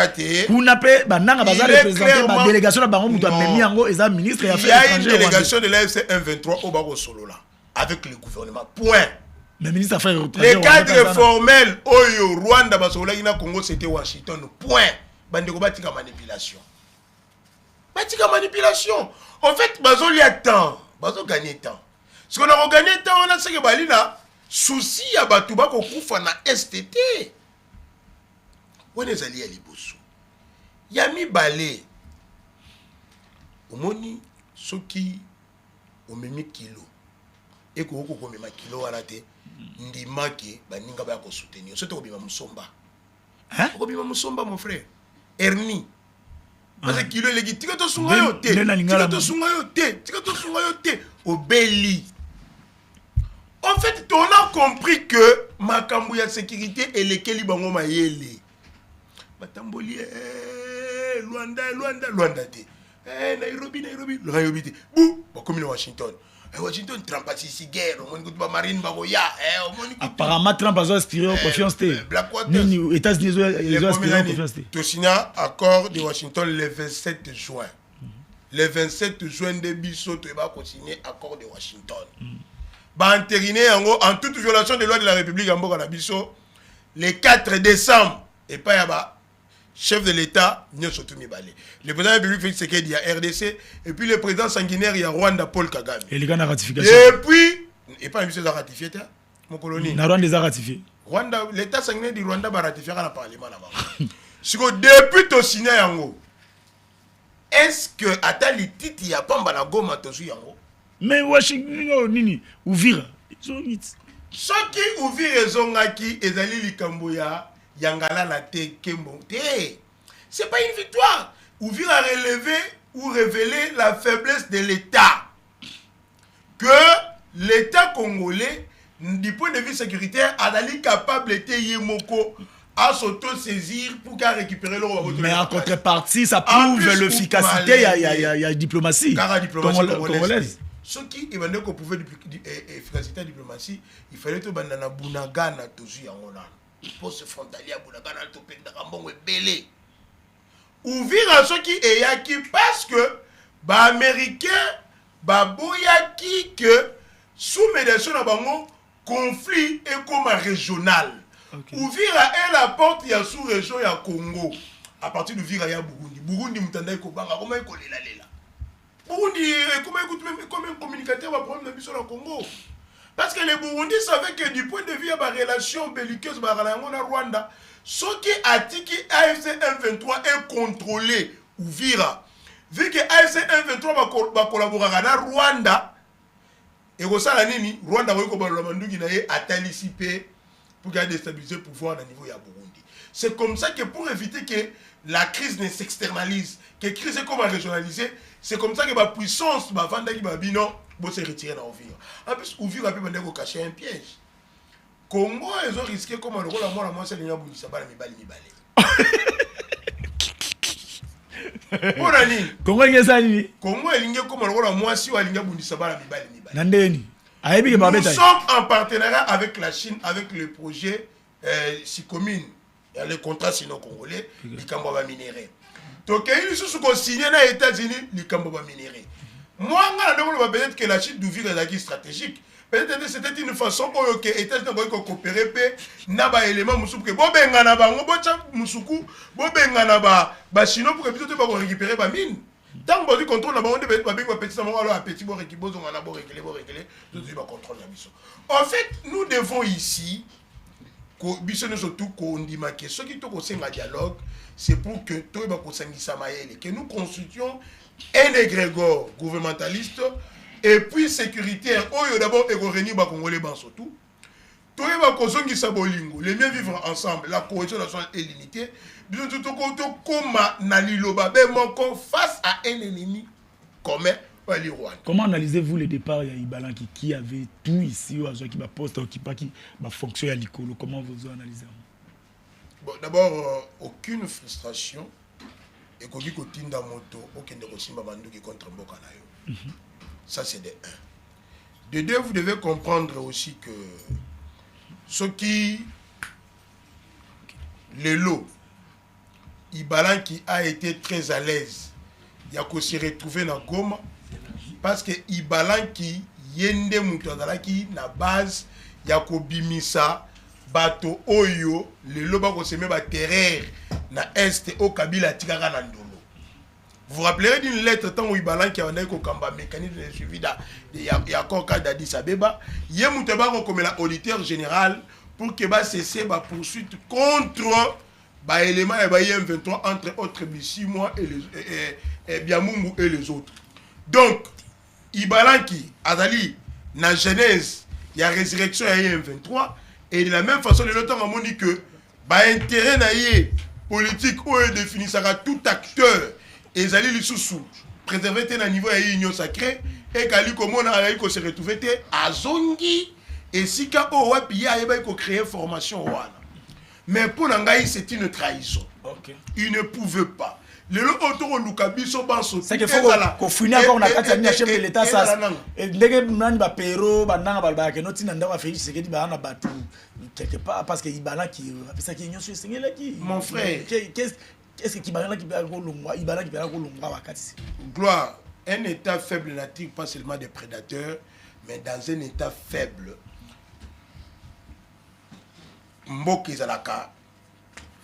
kuna pe bananga baza représenter ba délégation na bango mutu amemi yango eza ministre ya affaires étrangères. Il y a une délégation de l'AFC M23 au Bako Solola avec le gouvernement. Point. Le ministre affaires étrangères. Les cadres formels Oyo Rwanda Basola ina Congo c'était Washington. Point. Bandeko batika manipulation. Batika manipulation. En fait, bazo li temps, bazo gagner temps. Ce qu'on a gagné temps, on a ce que bali là souci ya batu bako kufa na STT. On est allé à Liboso. Yami balé. Omoni soki omemi kilo. Et que vous avez un kilo à la tête, ndimaki, baninga ba ko soutenir. Surtout ko bima musomba. Hein? Ko bima musomba mon frère. Erni. Parce que kilo legi tika to sunga yo te. Tika to sunga yo te. Obeli. En fait, on a compris que makambu ya sécurité et lesquels bango mayele. Batamboli Luanda te. Nairobi te. Bou, ba comme Washington. Washington Trump a si guerre, on marine bagoya, apparemment Trump a inspiré confiance té. Les États-Unis ont inspiré confiance té. Tu signes accord de Washington le 27 juin. Le 27 juin de Bisso tu vas signer accord de Washington. Ba entériné en toute violation des lois de la République en Boka Bisso le 4 décembre et pas yaba chef de l'État, le président de la République Félix Tshisekedi, il y a RDC, et puis le président sanguinaire, il y a Rwanda, Paul Kagame. Et les gars, la ratification. Et puis, et pas un monsieur qui a ratifié, mon colonie. Rwanda les a ratifiés. L'État sanguinaire du Rwanda va ratifier dans le Parlement là-bas. Si vous depuis tu signé yango, est-ce que Atali Titi y a pas la gomme à tosu yango? Mais Washington, Nini, Ouvira, ils ont mis. Ceux qui Ouvira Zongaki, Ezali Likamboya, Yangala la te Kembo. C'est pas une victoire. Ouvrir à relever ou révéler la faiblesse de l'État. Que l'État congolais, du point de vue sécuritaire, a d'aller capable d'être Yemoko à s'auto-saisir pour qu'à récupérer leur vote. Mais en contrepartie, ça prouve l'efficacité, il y a diplomatie. Car la diplomatie congolaise. Ce qui est qu'on pouvait efficacité de diplomatie, il fallait que Bandana Bunagana Tozu Yangona. Pour se frontalier à Bunagana, le topenda Rambon est belé. Ouvrir à ceux qui est yaki parce que les Américains, boyaki que sous médiation à bango conflit et comme régional. Ouvrir à elle la porte il y a sous région il y a Congo. À partir de Vira il y a Burundi. Burundi mutanda ko banga comment il coller là là. Burundi comment écoute même comme un communicateur va prendre le sur le Congo. Parce que les Burundis savaient que du point de vue de la relation belliqueuse avec Rwanda, ce qui a dit que AFC M23 est contrôlé Uvira, vu que AFC M23 va collaborer avec Rwanda, et Rwanda a anticipé pour déstabiliser le pouvoir au niveau de Burundi. C'est comme ça que pour éviter que la crise ne s'externalise, que la crise est comme régionalisée, c'est comme ça que la puissance va se retirer dans Ouvira. En plus, Ouvira peut cacher un piège. Congo, ils ont risqué comme un rôle à moi, c'est le Nyabouni, ça va mi balé. Pona nini? Congo ngeza nini? Congo elingi comme lokola mwasi wa linga bundisa bala mibale. Nandeni. Nous sommes en partenariat avec la Chine, avec le projet SICOMINE. Il y a le contrat sino-congolais, l'Ikambo va minérer. Donc, il y a signé aux États-Unis, l'Ikambo va minérer. Moi, peut-être que la Chine devient une stratégique. Peut-être que c'était une façon pour les États-Unis de coopérer, n'aba élément musuku, bobenga na bango, bocha musuku, bobenga na ba chino pour que biso te ba récupérer ba mine. Tant que vous contrôlez, on peut pas petit alors petit bon récupérer, on a beau régler, tout va contrôler la mission. En fait, nous devons ici, surtout qu'on dit que ce qui est au dialogue, c'est pour que tout que nous constituions un égrégore gouvernementaliste et puis sécuritaire. D'abord, et Congolais surtout. Tout le monde les miens vivre ensemble, la cohésion nationale est limitée. Face à un ennemi commun. Comment analysez-vous le départ de Ibalan qui avait tout ici, qui va poste, qui va fonctionner à l'ICOLO? Comment vous analysez? Bon, d'abord, aucune frustration. Et qu'on dit qu'au Tinda Moto, aucun de Rosimba Bandou qui contre Mbokanayo. Ça, c'est de un. De deux, vous devez comprendre aussi que ce qui. Le lot. Ibalan qui a été très à l'aise. Il a qu'à se retrouver dans Goma. Parce que Ibalan qui yende mutadala qui na base ya ko bimisa bato oyo le loba ko seme ba terreur na est au Kabila tikaka na ndolo. Vous vous rappellerez d'une lettre tant où Ibalan qui a ko kamba mécanisme de suivi ya koka d'Addis Abeba, ye mutaba ko comme la auditeur général pour que ba cesser ba poursuite contre ba élément et ba M23 entre autres Bissimois et les Biamungu et les autres. Donc Ibalan qui Azali na genèse il y a résurrection à M23 et de la même façon les autres ont dit que ba intérêt na yé politique où est défini ça tout acteur et Azali li sous préserver un niveau à union sacrée et kali comme on a ko se retrouver à Zongi et si ka o wa piya yeba ko créer formation wana. Mais pour Nangaï c'est une trahison. OK. Il ne pouvait pas. Le auto Lukabiso banso. C'est qu'il faut qu'on finisse encore na kati ya chef de l'état ça. Ndenge mnani ba pero bananga balba ke noti nanda wa Félix Sekedi ba na batu quelque part parce que Ibala qui ça qui nyonso sengela qui. Mon frère, est-ce que Ibala qui ba ko longwa Ibala qui ba ko longwa wakati. Gloire, un état faible n'attire pas seulement des prédateurs mais dans un état faible Mboka Zalaka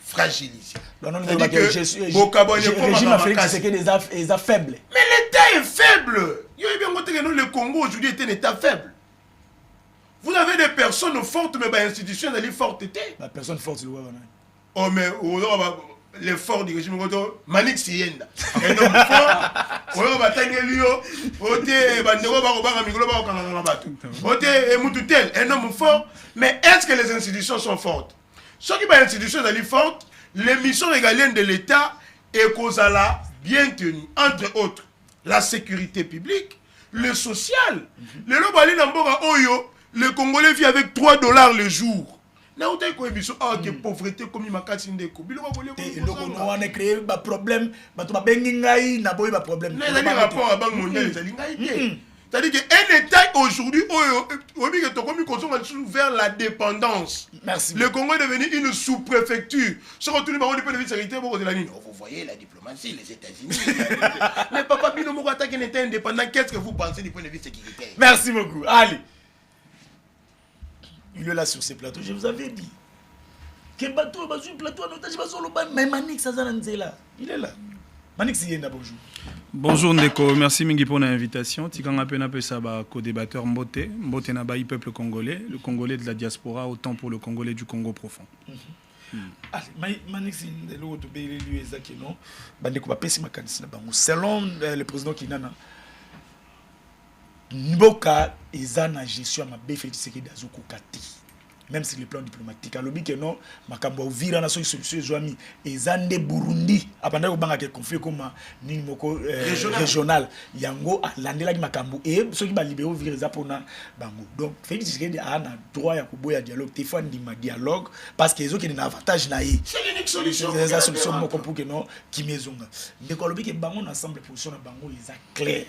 fragilisé. C'est-à-dire que le régime africain c'est que des faibles. Mais l'État est faible. Le Congo aujourd'hui est un État faible. Vous avez des personnes fortes, mais les institutions sont fortes. La personne forte, c'est le oh, mais les forts du régime, Manik Siyenda. Un homme fort, on va tailler lui, un homme fort, mais est-ce que les institutions sont fortes? Ceux qui ont des institutions fortes, les missions régaliennes de l'État est causala bien tenues, entre autres la sécurité publique, le social. Le Congolais vit avec $3 le jour. Na uta ko ebiso que pauvreté comme makati ndeko biloko bolé ko on a créé ba problème ba to ba bengi ngai na boy ba problème na les rapports à banque mondiale ezali ngai. C'est-à-dire qu'un État aujourd'hui vers la dépendance. Merci. Le Congo est devenu une sous-préfecture. Ce qu'on tourne par de sécurité, vous voyez la diplomatie, les États-Unis. Mais papa Bino Moko attaque un État indépendant. Qu'est-ce que vous pensez du point de vue sécuritaire? Merci beaucoup. Allez. Il est là sur ces plateaux, je vous avais dit. Que bateau, sur le plateau, mais Manik Sazananzela, il est là. Manik Siyenda, bonjour. Bonjour Ndeko, merci Mingi pour l'invitation. Tikanga Pena Pesaba, co-débatteur Mbote. Mbote Nabaï, peuple congolais, le Congolais de la diaspora, autant pour le Congolais du Congo profond. Allez, Manik Siyenda, selon le président Kinana, Mboka eza na gestion ma Félix Sekedi azokokati même sur le plan diplomatique. Alors que non, makambo ovira na solution ezwami ezande Burundi abanda ko banga ke conflit comme ni moko régional yango alandela ki makambo et ceux qui ba libérer ovira za pona bango. Donc Félix Tshisekedi a un droit ya kuboya dialogue, téléphone di ma dialogue parce que ezo ki na avantage na yi. C'est l'unique solution. C'est la solution moko pour que non ki mezonga. Mais ko lobi ke bango ensemble position na bango eza clair.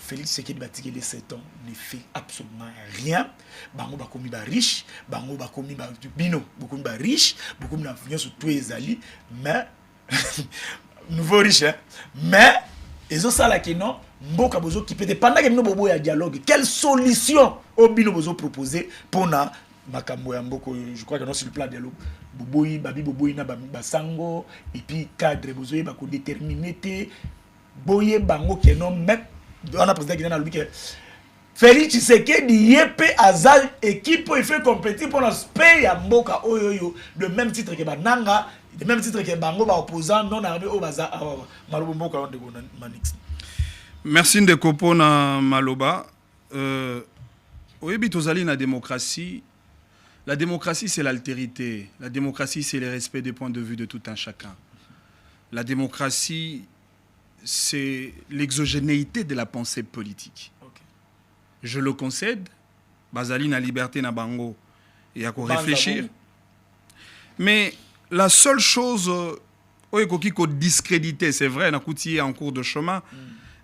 Félix Tshisekedi Batiki de 7 ans ne fait absolument rien. Bango bakomi ba riche, bango bakomi ba bino, bakomi ba riche, bakomi na venir sur tous les alliés, mais nouveau riche hein. Mais ils ont ça là qui non, mboka bozo qui peut pendant que nous bobo ya dialogue, quelle solution au bino bozo proposer pour na makambo ya mboko, je crois que non sur le plan dialogue. Boboyi babi boboyi na basango et puis cadre bozo ba ko déterminer té boye bango que non mais on a président qui est dans le Félix Tshisekedi yépé azal équipe il fait compétir pour nos pays à Mboka oyoyo le même titre que Bananga, le même titre que Bango ba opposant non armé au baza Maloba Mboka on de Manix. Merci Ndeko pona Maloba. Oyebi tozali na démocratie. La démocratie c'est l'altérité. La démocratie c'est le respect des points de vue de tout un chacun. La démocratie c'est l'exogénéité de la pensée politique. Okay. Je le concède, Bazali na liberté na bango et à quoi réfléchir. Mais la seule chose qui ko discrédité, c'est vrai, na kouti en cours de chemin,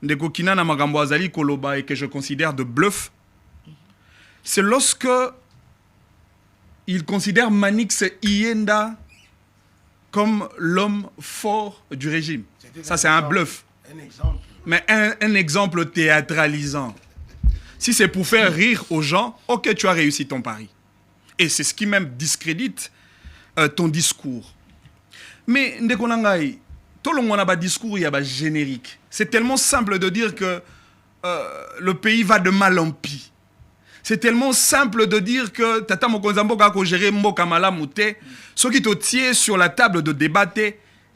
de kokina na magambo azali koloba et que je considère de bluff, c'est lorsque il considère Manix Iyenda comme l'homme fort du régime. Ça, c'est un bluff. Un exemple. Mais un exemple théâtralisant. Si c'est pour faire rire aux gens, ok, tu as réussi ton pari. Et c'est ce qui même discrédite ton discours. Mais, Ndekonangai, tout le monde a un discours, il y a un générique. C'est tellement simple de dire que le pays va de mal en pis. C'est tellement simple de dire que Tata Mokonzambo a géré Mboka Malamouté. Ce qui te tient sur la table de débattre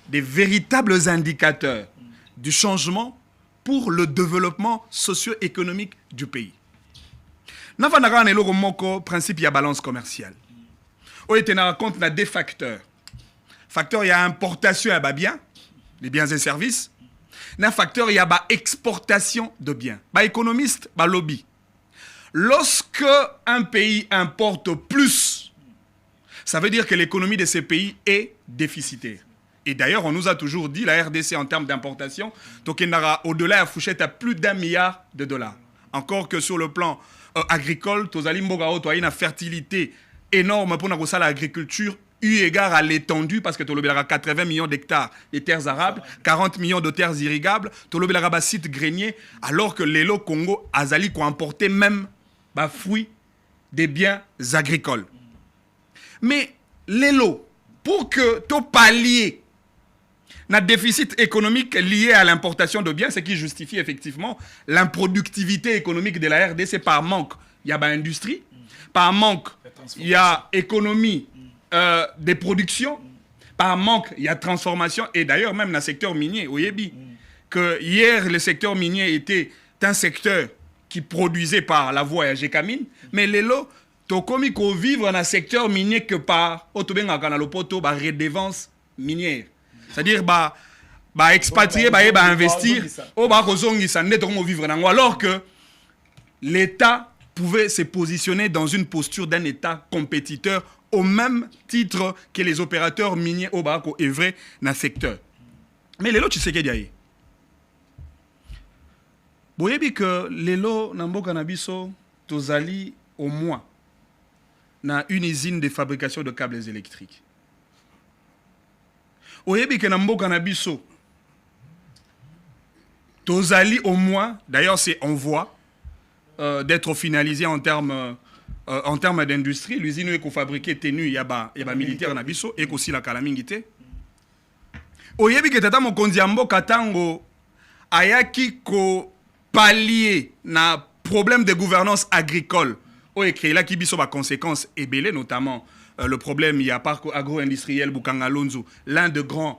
des véritables indicateurs du changement pour le développement socio-économique du pays. Nous avons un principe de balance commerciale. On a compte des facteurs. Facteur, il y a importation de biens, les biens et services. Un facteur, il y a exportation de biens. Économiste, lobby. Lorsque un pays importe plus, ça veut dire que l'économie de ces pays est déficitaire. Et d'ailleurs, on nous a toujours dit, la RDC en termes d'importation, au-delà de Fouchette à plus d'1 milliard de dollars. Encore que sur le plan agricole, Tozali Mbogao, tu as une fertilité énorme pour l'agriculture, eu égard à l'étendue, parce que tu as 80 millions d'hectares de terres arables, 40 millions de terres irrigables, tu as un site grenier, alors que l'élo Congo, Azali, qui importé même fruits des biens agricoles. Mais l'élo, pour que tu pallier un déficit économique lié à l'importation de biens, ce qui justifie effectivement l'improductivité économique de la RDC par manque. Il y a l'industrie, par manque, il y a économie des productions, par manque, il y a transformation, et d'ailleurs même dans le secteur minier, au Yébi, que hier le secteur minier était un secteur qui produisait par la voie Gécamine, mais l'élo, tu commis qu'on vivre dans un secteur minier que par redevance minière. C'est-à-dire, expatrier, investir, alors que l'État pouvait se positionner dans une posture d'un État compétiteur au même titre que les opérateurs miniers au Barako est vrai dans le secteur. Mais les lots, tu sais qu'il y a. Vous savez que les lots, dans Canabiso, Tozali, au moins, dans une usine de fabrication de câbles électriques. Vous savez que dans Canabiso, Tozali, au moins, d'ailleurs, c'est en voie d'être finalisé en termes d'industrie. L'usine est fabriquée tenue, il y a militaire en Abisso, et aussi la calamité. Vous savez que Tata Mokondiambo Katango ayaki ko pallier na problème de gouvernance agricole. On écrit là qui biso ba conséquences ébélées, notamment le problème il y a parc agro-industriel Bukangalonzo, l'un des grands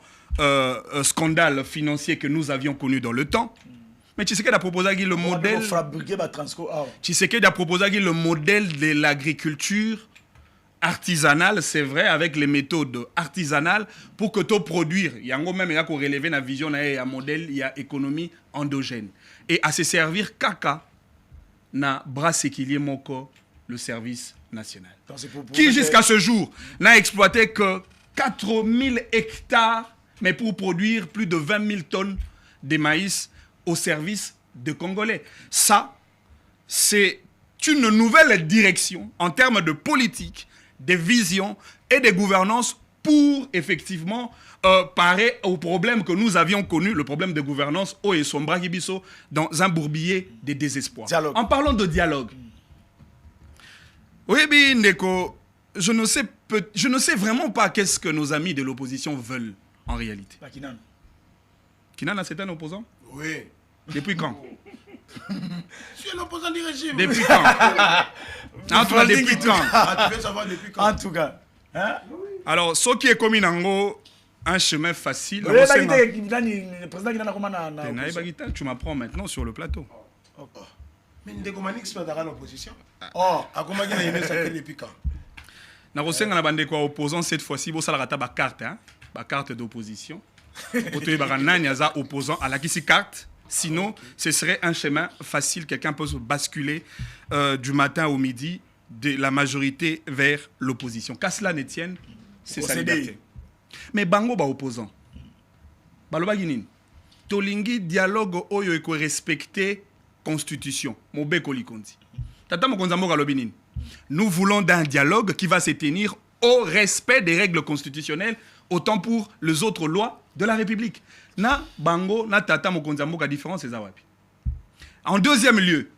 scandales financiers que nous avions connus dans le temps. Mais tu sais qu'il a proposé le modèle. Tu sais qu'il a proposé le modèle de l'agriculture artisanale, c'est vrai, avec les méthodes artisanales, pour que tu produire. Il y a même il relever la vision, il y a un modèle, il y a économie endogène. Et à se servir, kaka, na bras séquilier moko, le service national. Qui jusqu'à ce jour n'a exploité que 4000 hectares, mais pour produire plus de 20 000 tonnes de maïs au service des Congolais. Ça, c'est une nouvelle direction en termes de politique, de vision et de gouvernance pour effectivement parer au problème que nous avions connu, le problème de gouvernance au Sombra Gibiso, dans un bourbier de désespoir. Dialogue. En parlant de dialogue, oui, Ndeko, je ne sais vraiment pas qu'est-ce que nos amis de l'opposition veulent en réalité. Kinana, c'est un opposant? Oui. Depuis quand? Je suis l'opposant du régime. Depuis quand? En tout cas, depuis quand? Tu veux savoir depuis quand? En tout cas. Hein? Alors, ce qui est commis Nango, un chemin facile. Tu m'apprends maintenant sur le plateau. Mais Ndeko Manix pas dans l'opposition. Oh, à comment il y a une depuis quand? Narosenga na bande quoi opposant cette fois-ci, bo sala rata ba carte hein, ba carte d'opposition. Otoye ba nani aza opposant à la kisi carte. Sinon, ce serait un chemin facile. Quelqu'un peut se basculer du matin au midi de la majorité vers l'opposition. Qu'à cela ne tienne, c'est sa liberté. Mais bango ba opposant. Baloba ginin. Tolingi dialogue oyo eko respecter constitution. Mobe kolikondi. Tata mokonzambo galobinin. Nous voulons d'un dialogue qui va se tenir au respect des règles constitutionnelles, autant pour les autres lois de la République. Na bango, na tata mokonzambo ka différence c'est zawapi. En deuxième lieu,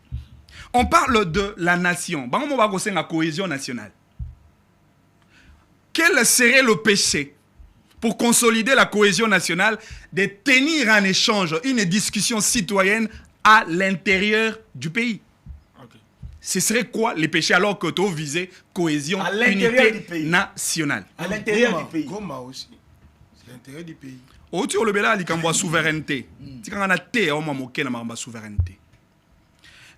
on parle de la nation. Bango mo ba kosenga cohésion nationale. Quel serait le péché pour consolider la cohésion nationale de tenir un échange, une discussion citoyenne à l'intérieur du pays? Ce serait quoi les péchés alors que tu visais cohésion, unité nationale? À l'intérieur du pays. Goma aussi. C'est l'intérieur du pays. Au tu le bela likambo souveraineté. Tu quand on a té au mamoké na mamba souveraineté.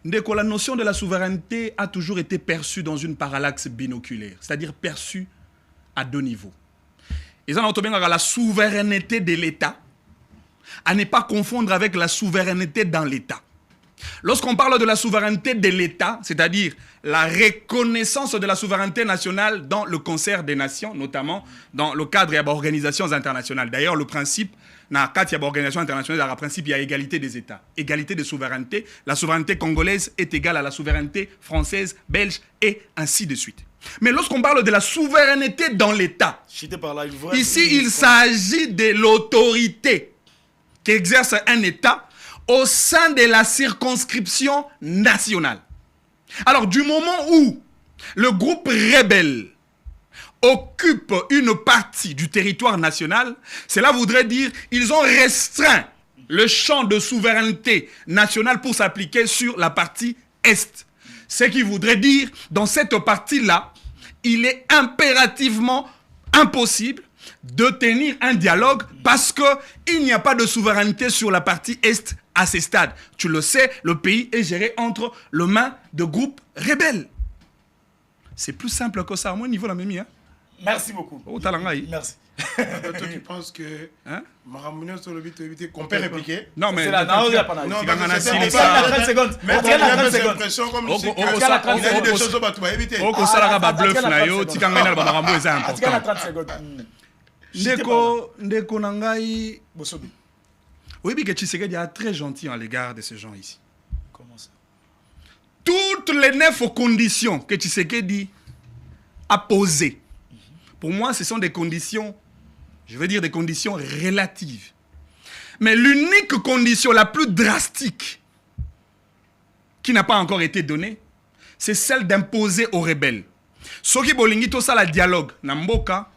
Ndeko, la notion de la souveraineté a toujours été perçue dans une parallaxe binoculaire, c'est-à-dire perçue à deux niveaux. Ils ont entendu la souveraineté de l'État, à ne pas confondre avec la souveraineté dans l'État. Lorsqu'on parle de la souveraineté de l'État, c'est-à-dire la reconnaissance de la souveraineté nationale dans le concert des nations, notamment dans le cadre des organisations internationales. D'ailleurs, le principe, dans le cadre des organisations internationales, le principe, il y a égalité des États, égalité de souveraineté. La souveraineté congolaise est égale à la souveraineté française, belge, et ainsi de suite. Mais lorsqu'on parle de la souveraineté dans l'État, ici, il s'agit de l'autorité qu'exerce un État au sein de la circonscription nationale. Alors, du moment où le groupe rebelle occupe une partie du territoire national, cela voudrait dire qu'ils ont restreint le champ de souveraineté nationale pour s'appliquer sur la partie Est. Ce qui voudrait dire, dans cette partie-là, il est impérativement impossible de tenir un dialogue parce qu'il n'y a pas de souveraineté sur la partie Est à ce stade. Tu le sais, le pays est géré entre les mains de groupes rebelles. C'est plus simple que ça. À mon niveau, la même. Hein? Merci beaucoup. Oh, talangaï. Merci. Toi, tu penses que Maramounion sur le but qu'on peut répliquer? Non, mais. C'est la non, il n'y a pas non, c'est 30 secondes. Mais tu as l'impression comme si il a dit des choses que tu vas éviter. Oh, que ça la bluff na yo, tu kan ngana ba Marambo c'est important. Il y a 30 secondes. Ndeko Nangai Bosobi. Oui, mais que Tshisekedi est très gentil à l'égard de ces gens ici. Comment ça? Toutes les 9 conditions que Tshisekedi a posées, pour moi, ce sont des conditions, je veux dire des conditions relatives. Mais l'unique condition la plus drastique qui n'a pas encore été donnée, c'est celle d'imposer aux rebelles. Soki bolingi to ça la dialogue na mboka,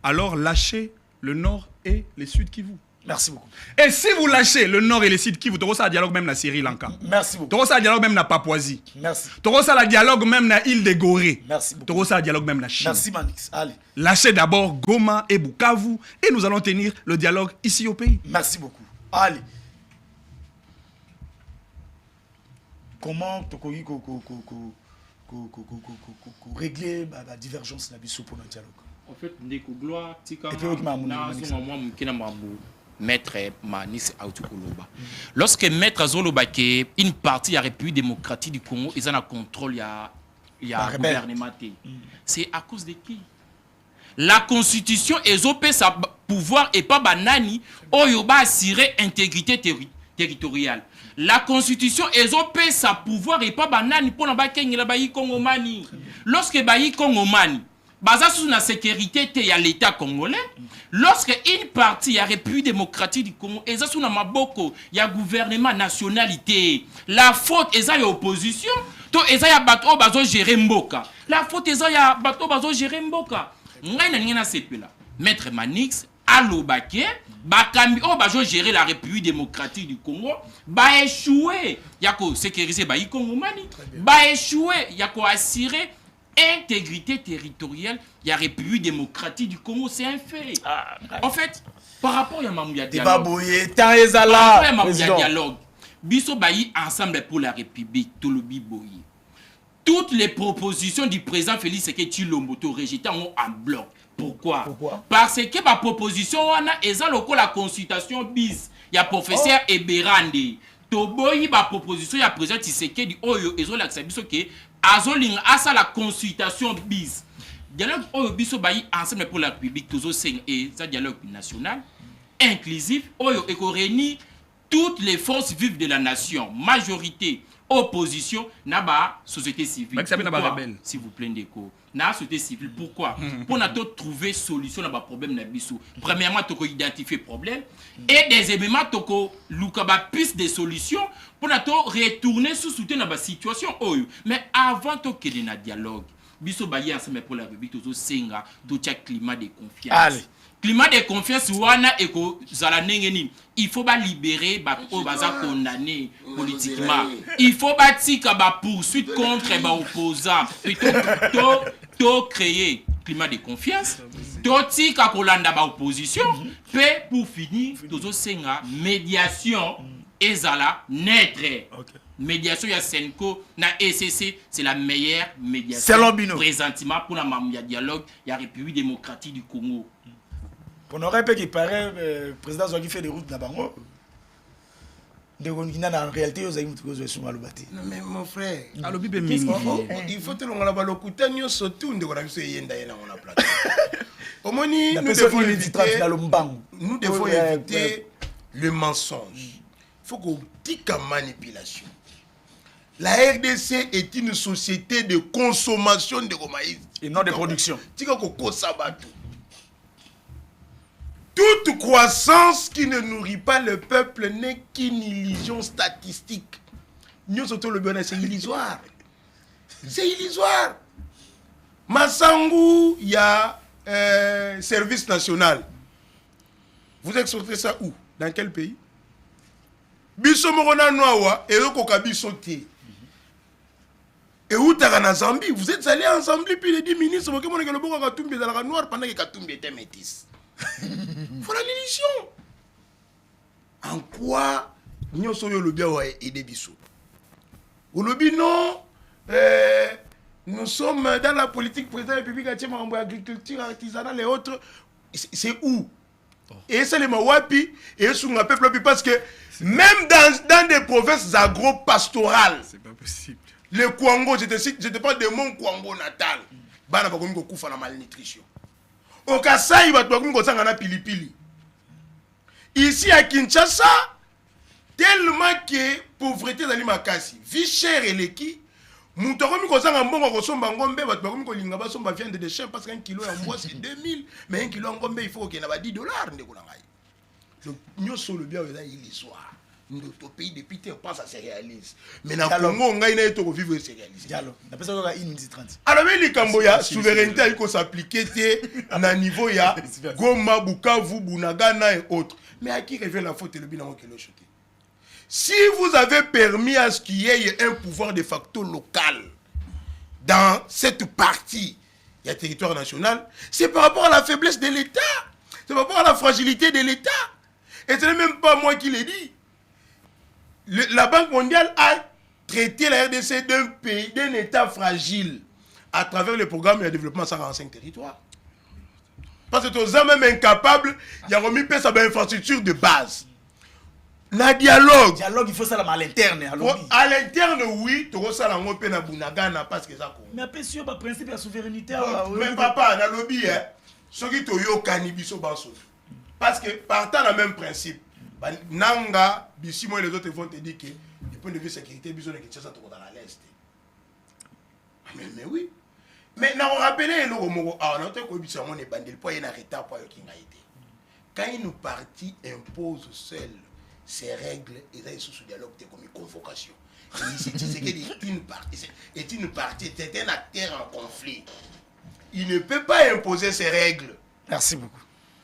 alors lâchez le Nord et le Sud Kivu. Merci beaucoup. Et si vous lâchez le Nord et le Sud Kivu, tu auras un dialogue même na Sri Lanka. Merci beaucoup. Tu auras un dialogue même na Papouasie. Merci. Tu auras un dialogue même na île de Gorée. Merci beaucoup. Tu auras un dialogue même na Chine. Merci Manix. Allez. Lâchez d'abord Goma et Bukavu et nous allons tenir le dialogue ici au pays. Merci beaucoup. Allez. Comment Tokogi régler la divergence pour le dialogue. En fait, Ndeko Gloire, Maître Manis Aoutoukoloba. Lorsque Maître Zoloba, une partie de la République démocratique du Congo, ils ont un contrôle, il y a un gouvernement. C'est à cause de qui? La constitution est sa pouvoir et pas banani, oyoba assurer intégrité territoriale. La constitution est sa pouvoir et pas banani pour la bayi Congomani. Lorsque bayi Congomani, basé sur la sécurité il y a l'État congolais. Lorsque une partie il y a République démocratique du Congo, et ça sur la maboko, il y a gouvernement nationalité. La faute est à l'opposition. To eza ya bato bazo gérer mboka. La faute eza ya bato bazo gérer mboka. Ngai na ngena sepela. Maître Manix alobake bakambi o bazo gérer la République démocratique du Congo, ba échouer. Yako sécuriser ba Congo mani. Ba échouer, yako assurer intégrité territoriale, il y a République démocratique du Congo, c'est un fait. En fait, par rapport à Mamouya dialogue, Biso Bayi ensemble pour la République, Tolobi Boyi. Toutes les propositions du président Félix Tshisekedi Tshilombo rejetées en bloc. Pourquoi? Parce que ma proposition est la consultation bis. Il y a professeur Eberande. Toboyi ma proposition, il y a président Tshisekedi Oyo et la Azoling asa la consultation bis. Dialogue Oyo Biso Bayi ensemble pour la République, toujours et ça dialogue national, inclusif, Oyo et réunit toutes les forces vives de la nation, majorité, opposition, naba société civile. S'il vous plaît, Ndeko. Na société civile, pourquoi? Pour nous trouver solution à nos problèmes na biso. Premièrement, tu identifier problème et deuxièmement, tu lukaba piste des solutions pour nous retourner sous soutien dans la situation. Mais avant de qu'il y ait un dialogue, biso bayi ensemble pour la République, tu senga, tu as climat de confiance. Allez. Climat de confiance wana eko zala nengeni. Il faut pas libérer ba baza condamné politiquement. Il faut pas tika ba poursuite contre ba opposants. Plutôt créer climat de confiance. To tika kolanda ba opposition. Pe pour finir tozo senga médiation ezala netre. Médiation ya Senko na ECC, c'est la meilleure médiation présentement pour la Mamouya dialogue ya République démocratique du Congo. On aurait pu qu'il paraît le président qui fait des routes là-bas. En réalité, vous avez non, mais mon frère, il faut que l'on ait le coup de surtout de la plateau. Nous devons éviter le mensonge. Il faut qu'on dise la manipulation. La RDC est une société de consommation de maïs. Et non de production. Toute croissance qui ne nourrit pas le peuple n'est qu'une illusion statistique. Nous sommes le bonheur, c'est illusoire. C'est illusoire. Massangou, il y a service national. Vous exportez ça où? Dans quel pays? Biso Morona Noawa et Okokabi Soté. Et où t'as en Zambie? Vous êtes allés en Zambie puis les 10 ministres, vous avez dit que le Boko Katumbi dans la noire pendant que Katumbi était métis. Voilà l'illusion. En quoi nous sommes le bien aider Bissot? Ou le non, nous sommes dans la politique président de la République, agriculture, artisanale et autres. C'est où? Et c'est les Mawapi et sous le peuple parce que même dans des provinces agro-pastorales, c'est pas possible. Le Kwango, je te parle de mon Kwango natal. Bana ba komi ko kufa na malnutrition. Au Kasai, ba komi ko sanga na pilipili. Ici à Kinshasa, tellement que pauvreté dans makasi, vie chère et leki, muto komi ko sanga mbongo ko somba ngombe, ba komi ko linga ba somba viande de chien parce qu'un kilo ya mboa c'est 2000, mais un kilo en ngombe il faut qu'il y ait $10 ndeko na ngai. Donc nous sur le bien là il est soir. Notre pays depuis on pense à se réalise. Mais dans le Congo, on a une vivre et se réaliser. Diallo, on appelle ça 1 minute 30. Alors, les Camboya, souveraineté, il faut s'appliquer à un niveau, il y a Goma, Bukavu, Bunagana et autres. Mais à qui revient la faute et le bilan qui l'a choqué? Si vous avez permis à ce qu'il y ait un pouvoir de facto local dans cette partie, il y a territoire national, c'est par rapport à la faiblesse de l'État. C'est par rapport à la fragilité de l'État. Et ce n'est même pas moi qui l'ai dit. La Banque mondiale a traiter la RDC d'un pays, d'un État fragile à travers le programme de développement 145 territoires. Parce que tu es même incapable, il y a remis sa infrastructure de base. Na dialogue. Dialogue, il faut ça à l'interne. À l'interne, oui, tu as ça dans mon pays na Bunagana parce que ça. Mais après, sur le principe de la souveraineté. Mais papa, dans le lobby, ce qui est au cannabis, parce que partant le même principe, Nanga, Bissimo et les autres vont te dire que du point de vue sécurité, Bissimo et Kinshasa sont dans l'Est. Mais oui. Mais on rappelle, on est bandé, il y a un retard pour quand une partie impose seule ses règles, ils sont sous dialogue comme une convocation. Est une partie, c'est un acteur en conflit. Il ne peut pas imposer ses règles. Merci beaucoup.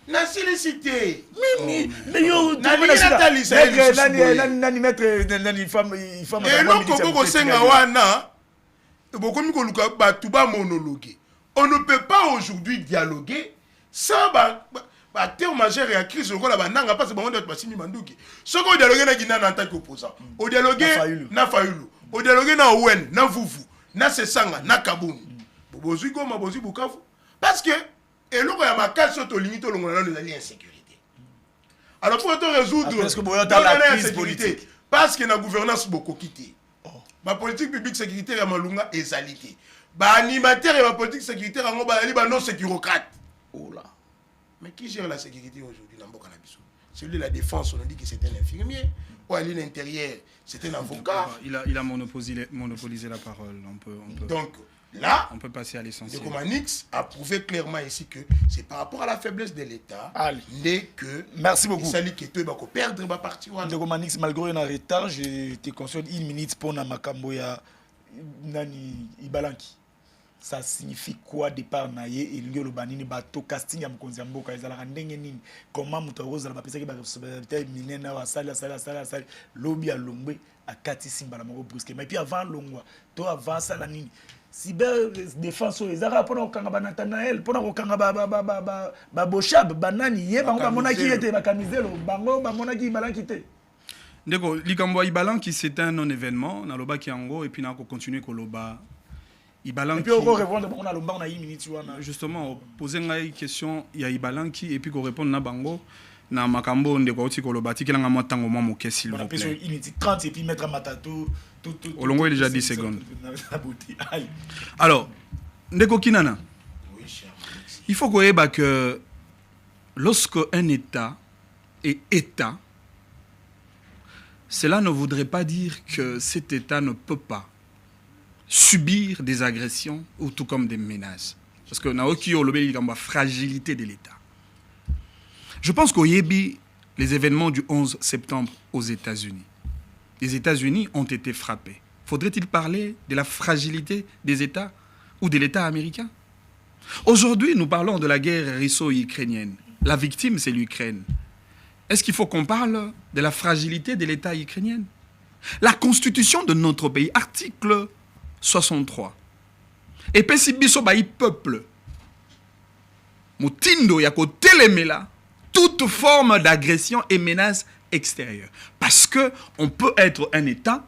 Na silicité. Mais yo, on ne peut pas aujourd'hui dialoguer sans acteur majeur et à crise au Nanga parce que bon on Basimi Manduki. Ce qu'on dialogue na Guinée en tant qu'opposant. Au dialogue na Fayulu. Au dialogue na Owen, na Vuvu, na Sesanga, na Kaboum. Bobozi Goma, Bobozi Bukavu. Parce que et là, il y a ma case sur le limite au long de l'insécurité. Alors, pour résoudre la crise politique, parce que la gouvernance beaucoup quitté. Ma politique publique sécuritaire est malunga et salité. Bah, animateur et ma politique sécuritaire est non sécurocrate. Oh là. Mais qui gère la sécurité aujourd'hui dans le Canabiso? Celui de la défense, on a dit que c'était un infirmier. Ou à l'île intérieure, c'était un avocat. Il a monopolisé la parole. On peut... Donc, là, on peut passer à l'essentiel. Le Comanix a prouvé clairement ici que c'est par rapport à la faiblesse de l'État que. Merci beaucoup. Il qu'il va perdre ma partie. Le Comanix, malgré un retard, je te conseille 1 minute pour Namakambo ya Nani Ibalanki. Ça signifie quoi départ naie et le banini bateau casting ya mkonzi mboka ezala ndenge nini comment mutaroza la pesa ki ba responsabilité milena wa sala lobby à longwe à kati simba la moko brusque mais puis avant longwa to avant ça la nini cyber défense ezara pona okanga ba Nathanael pona okanga ba boshab banani ye bango ba monaki ete ba kamizelo bango ba monaki balanki te. Ndeko likambo ibalanki c'est un non événement na loba ki yango et puis na ko continuer ko loba. Et puis on répondre on a le banc na 1 minute justement poser une question il y a Ibalanki et puis qu'on répond na bango na makambo ndeko oti ko lobati kila nga motango mo moke s'il vous plaît. 1 minute 30 et puis mettre matato tout Olongo est déjà 10 secondes. Alors ndeko kinana. Il faut qu'on ait que lorsque un État est État, cela ne voudrait pas dire que cet État ne peut pas subir des agressions ou tout comme des menaces. Parce que la fragilité de l'État. Je pense qu'au Yébi, les événements du 11 septembre aux États-Unis, les États-Unis ont été frappés. Faudrait-il parler de la fragilité des États ou de l'État américain? Aujourd'hui, nous parlons de la guerre russo-ukrainienne. La victime, c'est l'Ukraine. Est-ce qu'il faut qu'on parle de la fragilité de l'État ukrainien? La constitution de notre pays, article 63. Et puis si biso ba peuple mutindo ya ko telemela toute forme d'agression et menace extérieure. Parce que on peut être un État,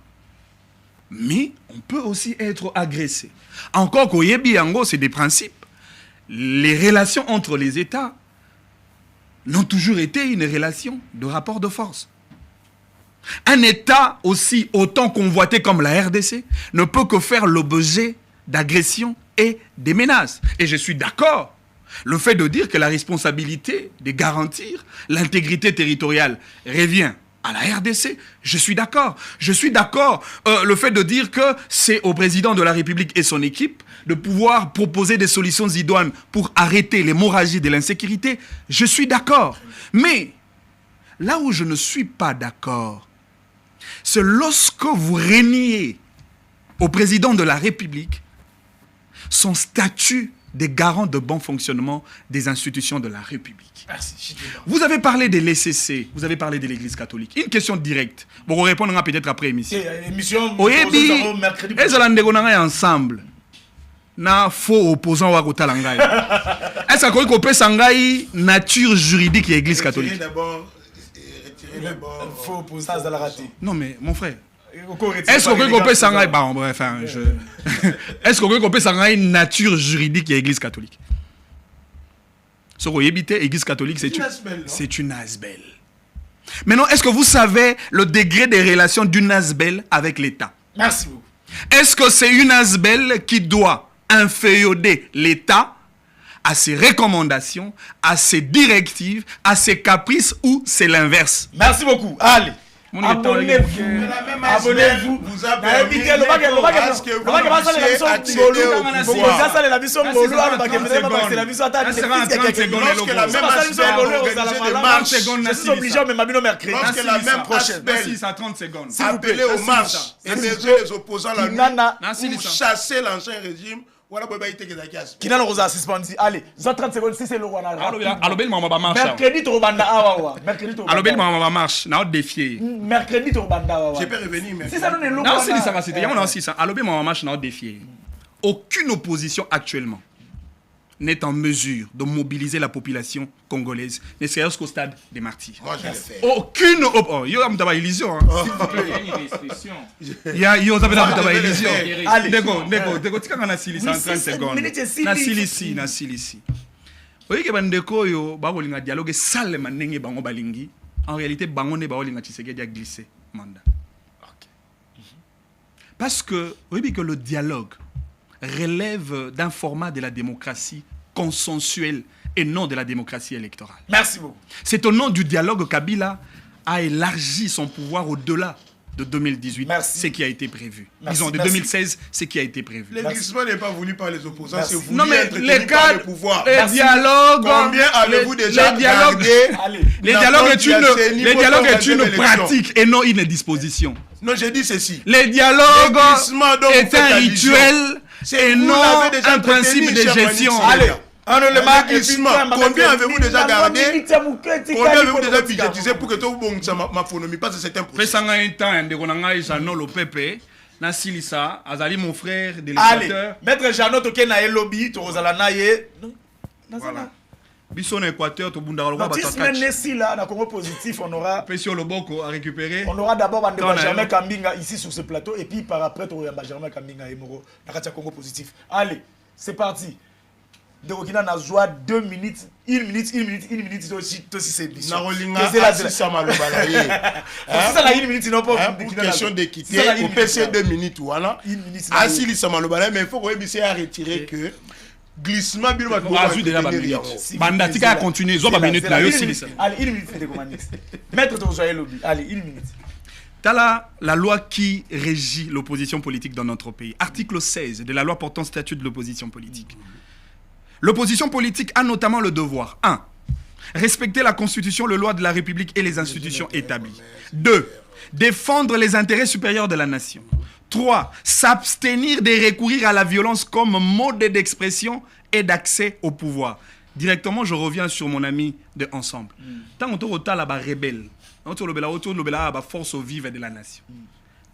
mais on peut aussi être agressé. Encore qu'au yebi yango, c'est des principes. Les relations entre les États n'ont toujours été une relation de rapport de force. Un État aussi autant convoité comme la RDC ne peut que faire l'objet d'agressions et des menaces. Et je suis d'accord. Le fait de dire que la responsabilité de garantir l'intégrité territoriale revient à la RDC, je suis d'accord. Je suis d'accord. Le fait de dire que c'est au président de la République et son équipe de pouvoir proposer des solutions idoines pour arrêter l'hémorragie de l'insécurité, je suis d'accord. Mais là où je ne suis pas d'accord, c'est lorsque vous reniez au président de la République son statut de garant de bon fonctionnement des institutions de la République. Merci. Vous avez parlé de l'ECC, vous avez parlé de l'Église catholique. Une question directe. Bon, on répondra peut-être après l'émission. Est-ce ensemble na faux opposant wa kotalangai? Est-ce qu'on peut appeler sangai nature juridique de l'Église catholique? Faux opposant à la raté. Non mais mon frère, Est-ce qu'on peut s'en aller? Bon, bref, est-ce qu'on peut s'en aller une nature juridique de l'Église catholique? Ce qu'on évite, l'Église catholique, c'est une asbelle. Maintenant, est-ce que vous savez le degré des relations d'une asbelle avec l'État? Merci beaucoup. Est-ce que c'est une asbelle qui doit inféoder l'État à ses recommandations, à ses directives, à ses caprices, ou c'est l'inverse? Merci beaucoup. Allez. Abonnez-vous. Abonnez-vous. Vous avez permis à ce que vous puissiez accéder au pouvoir. Lorsque la même asbelle organise des marches, je suis obligé à me mercredi. lorsque la même asbelle appelée aux marches et les opposants la nuit pour chasser l'ancien régime, voilà, qui n'a pas suspendu. Allez, 30 secondes, si c'est le roi. Mercredi, tu vas marche. Mercredi, tu vas je peux revenir, mais. Si ça donne le non, c'est ça, c'était. Aucune opposition actuellement n'est en mesure de mobiliser la population congolaise, ne serait-ce qu'au stade des martyrs. Moi, je l'ai fait. Aucune opposition. Il y a une illusion. S'il vous plaît. Il y a une illusion. Allez, Dego, tu as 30 secondes. Oui, que bandeko yo bakolinga dialogue sale manenge bango balingi. En réalité, bango ne bakolinga Tshisekedi a glissé mandat. Parce que oui, que le dialogue relève d'un format de la démocratie consensuelle et non de la démocratie électorale. Merci beaucoup. C'est au nom du dialogue que Kabila a élargi son pouvoir au-delà de 2018, ce qui a été prévu. Disons, de 2016, ce qui a été prévu. Le glissement n'est pas voulu par les opposants, c'est voulu non, mais être tenu par le pouvoir. Les dialogues... Combien avez-vous déjà gardé? Les dialogues est une pratique et non une disposition. Non, j'ai dit ceci. Les dialogues est un rituel et non un principe de gestion. Allez. Combien avez-vous déjà gardé? Combien avez-vous déjà budgétisé pour que tout le monde ma phonomie passe c'est un processus? Azali mon frère de l'Équateur. Maître Jeannot toke na lobby to rozala na ye. Voilà. Bisson Équateur to bunda ba to là na Congo positif on aura Pression Loboko à récupérer. On aura d'abord Benjamin Kambinga ici sur ce plateau et puis par après to Benjamin Kambinga et Moro na katia Congo positif. Allez, c'est parti. De Okina na joie 2 minutes, 1 minute aussi c'est biso. Na rolinga ça malobala ye. C'est ça la 1 minute non pas pour question d'équité au PC 2 minutes voilà. 1 minute. Asili ça malobala mais il faut qu'on essaie à retirer que glissement bilo ba azu déjà ba minute. Banda tika continuer zo ba minute là yo sili ça. Allez 1 minute de commandix. Maître to joie lobby. Allez 1 minute. T'as la loi qui régit l'opposition politique dans notre pays. Article 16 de la loi portant statut de l'opposition politique. L'opposition politique a notamment le devoir 1. Respecter la Constitution, les lois de la République et les institutions établies. 2. Défendre les intérêts supérieurs de la nation. 3. S'abstenir de recourir à la violence comme mode d'expression et d'accès au pouvoir. Directement, je reviens sur mon ami de Ensemble. Tant qu'on a la rebelle, on a la force vive de la nation.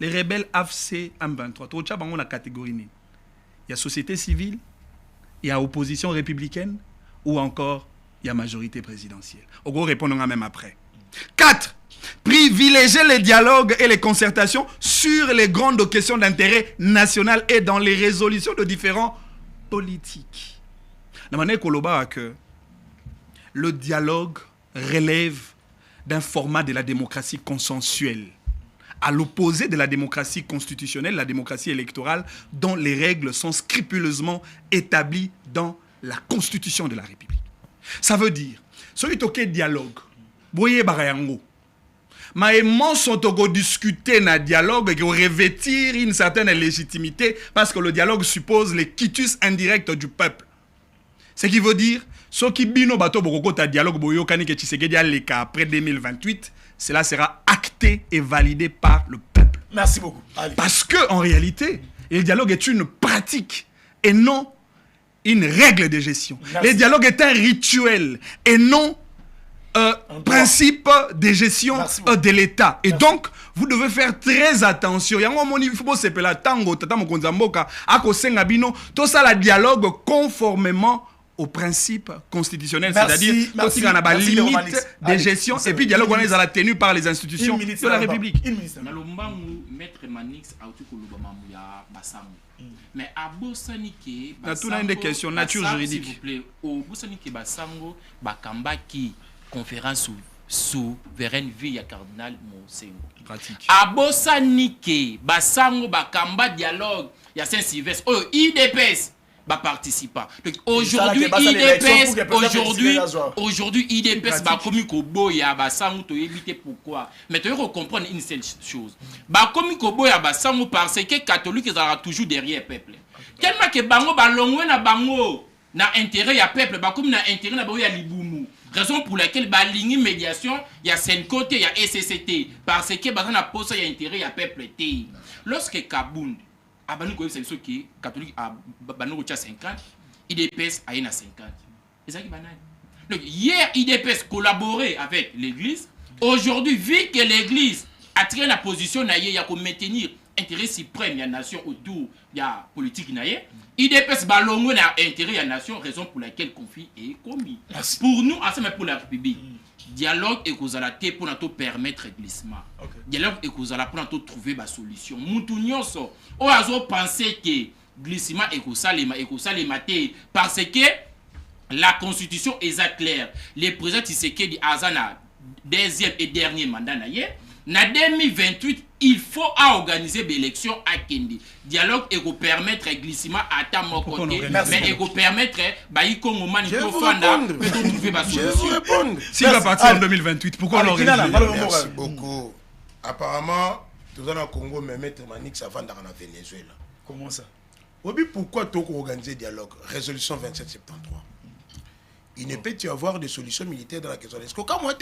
Les rebelles AFC M23, il y a catégorie. Il y a société civile, il y a opposition républicaine ou encore il y a majorité présidentielle. On va répondre même après. 4. Privilégier les dialogues et les concertations sur les grandes questions d'intérêt national et dans les résolutions de différents politiques. La manière que le dialogue relève d'un format de la démocratie consensuelle, à l'opposé de la démocratie constitutionnelle, la démocratie électorale, dont les règles sont scrupuleusement établies dans la Constitution de la République. Ça veut dire, ceux qui ont dialogue, boye barayango, mais ils sont discuter dans le dialogue et revêtir une certaine légitimité parce que le dialogue suppose les quitus indirects du peuple. Ce qui veut dire, ceux qui bino bato boko ta dialogue boyo kani ke Tshisekedi aleka après 2028, cela sera acté et validé par le peuple. Merci beaucoup. Allez. Parce que en réalité, le dialogue est une pratique et non une règle de gestion. Merci. Le dialogue est un rituel et non principe de gestion de l'État. Et donc, vous devez faire très attention. Il faut se tango tata mokonza mboka ako senga bino tout ça la dialogue conformément aux principes constitutionnels, Merci, c'est-à-dire merci, qu'il y a une merci, limite Romanix. de Allez, gestion c'est et puis bon. dialogue on est tenu par les institutions Une minute, de la c'est République. Une minute, c'est na lombangu maître Manix auti koloba mamu ya basango mais abosani ke Na tuna une question nature juridique. s'il vous plaît obosani ke basango bakambaki conférence souveraine vie ya cardinal Mosengo Pratique. abosani ke basango bakamba dialogue ya Saint-Sylvestre oyo IDPS participant. Donc aujourd'hui IDPS va commis koboya basango to éviter pourquoi. Mais tu veux comprendre une seule chose. Ba commis koboya basango parce que catholique sera toujours derrière peuple. Tellement que bango balongwe na bango na intérêt ya peuple ba comme na intérêt na bango ya libumu. Raison pour laquelle ba ligne médiation il y a Senkote il y a SCCT parce que ba na poste il y a intérêt ya peuple té. Lorsque Kabound Abanu ko c'est ceux qui catholique à Banu 50 IDPS a 50 et ça qui banal. Donc hier IDPS collaborait avec l'église, aujourd'hui vu que l'église a tiré la position naïe ya ko maintenir intérêt suprême ya nation autour ya politique naïe, IDPS balongo na intérêt ya nation, raison pour laquelle conflit est commis. Merci. Pour nous ensemble pour la République dialogue et causalité pour nous permettre glissement. Okay. Dialogue et causalité pour nous trouver la solution. Moutounyoso, on a pensé que glissement et causalité parce que la constitution est claire. Le président Tshisekedi Azana deuxième et dernier mandat naïe. Na 2028, il faut organiser l'élection à Kendi. Dialogue et vous permettre glissement à ta côté, mais et vous permettre baïko moment il faut trouver ma solution. S'il va partir en 2028, pourquoi on organise? Merci beaucoup. Apparemment, tout en Congo, mais maître Manix avant dans le Venezuela. Comment ça? Obi, pourquoi tu organiser dialogue? Résolution 2773. Il ne peut y avoir de solutions militaires dans la question. Est-ce que quand moi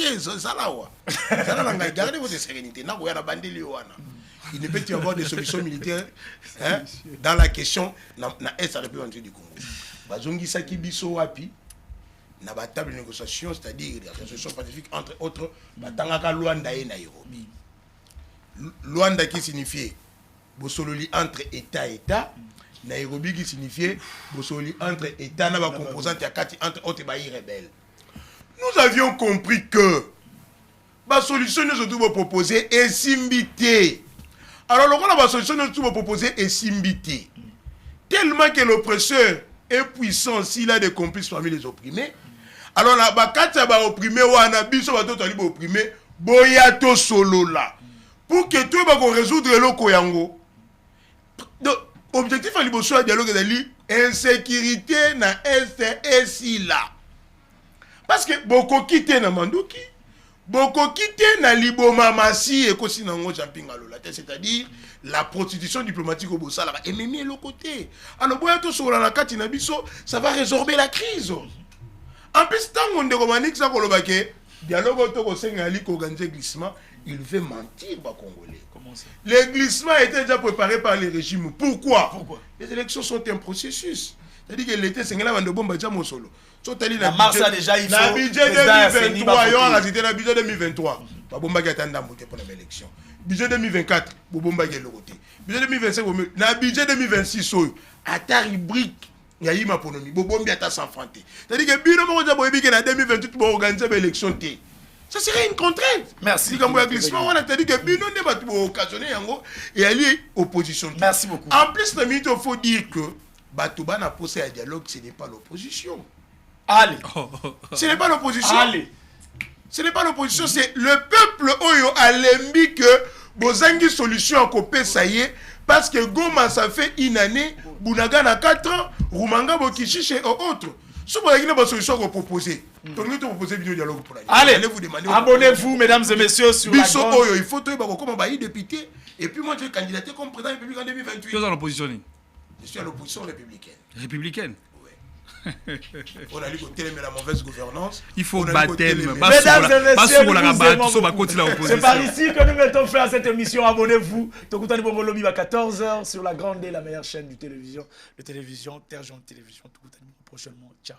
gardez votre sérénité. Il ne peut y avoir de solutions militaires dans la question dans l'Est de la République du Congo. Bazongi Saki Biso Wapi, na ba table de négociation, c'est-à-dire la résolution pacifique entre autres, Batangaka Luanda et Nairobi. Luanda qui signifie Bosololi entre État et État. Nairobi qui signifiait Bossoli entre États et composantes entre autres pays rebelles. Nous avions compris que la solution que nous avons proposée est simbité. Alors, la solution que nous avons proposée est simbité. Tellement que l'oppresseur est puissant s'il a des complices parmi les opprimés. Alors, la bakati va opprimer ou anabiso va tout opprimer boyato solo là. Pour que tout va résoudre le koyango. Objectif à l'immotion dialogue de insécurité na est et si là. Parce que beaucoup quitté na Manduki, beaucoup quitté na Liboma Massi et kosi nango jumping à l'olate, c'est-à-dire la prostitution diplomatique au Bossala et même le côté. Alors boyato sur la kati na biso, ça va résorber la crise. En plus tant on de romanik ça kolobake dialogue auto sengali ko organiser glissement, il veut mentir ba Congolais. Les glissements étaient déjà préparés par les régimes. Pourquoi? Les élections sont un processus. C'est-à-dire que l'été, c'est un bombe déjà mon solo. La mars a déjà il faut. Budget 2023, il y aura rajouté le budget 2023. Pas bomba qui attend pour l'élection. Budget 2024, bomba qui est le côté. Budget 2025, le budget 2026, à rubrique. Il y a eu ma ponomie. Bomba qui sans fronté. C'est-à-dire que budget 2028 pour organiser l'élection. Ça serait une contrainte. Merci. On a dit que Bino n'est pas occasionné et elle est opposition. Merci beaucoup. En plus, il faut dire que Batouba n'a posé un dialogue, ce n'est pas l'opposition. Allez. Ce n'est pas l'opposition. Allez. Ce n'est pas l'opposition, c'est le peuple Oyo a l'embi que Bozangi solution à copé ça y est. Parce que Goma, ça fait une année, Bounaga na 4 ans, Rumanga, Bokichiche et autres. Si vous avez une solution à proposer, allez, abonnez-vous, mesdames et messieurs, sur la grande... Il faut que vous soyez député. Et puis moi, je vais candidater comme président de la République en 2028. Tu es dans l'opposition? Je suis à l'opposition républicaine. Républicaine? Oui. On a dit que la mauvaise gouvernance. Il faut baptême. Mesdames et messieurs, c'est par ici que nous mettons fin à cette émission. Abonnez-vous. Tokutani Bongo Lobby à 14h sur la grande et la meilleure chaîne de télévision Terre Jaune Télévision. Prochainement. Ciao.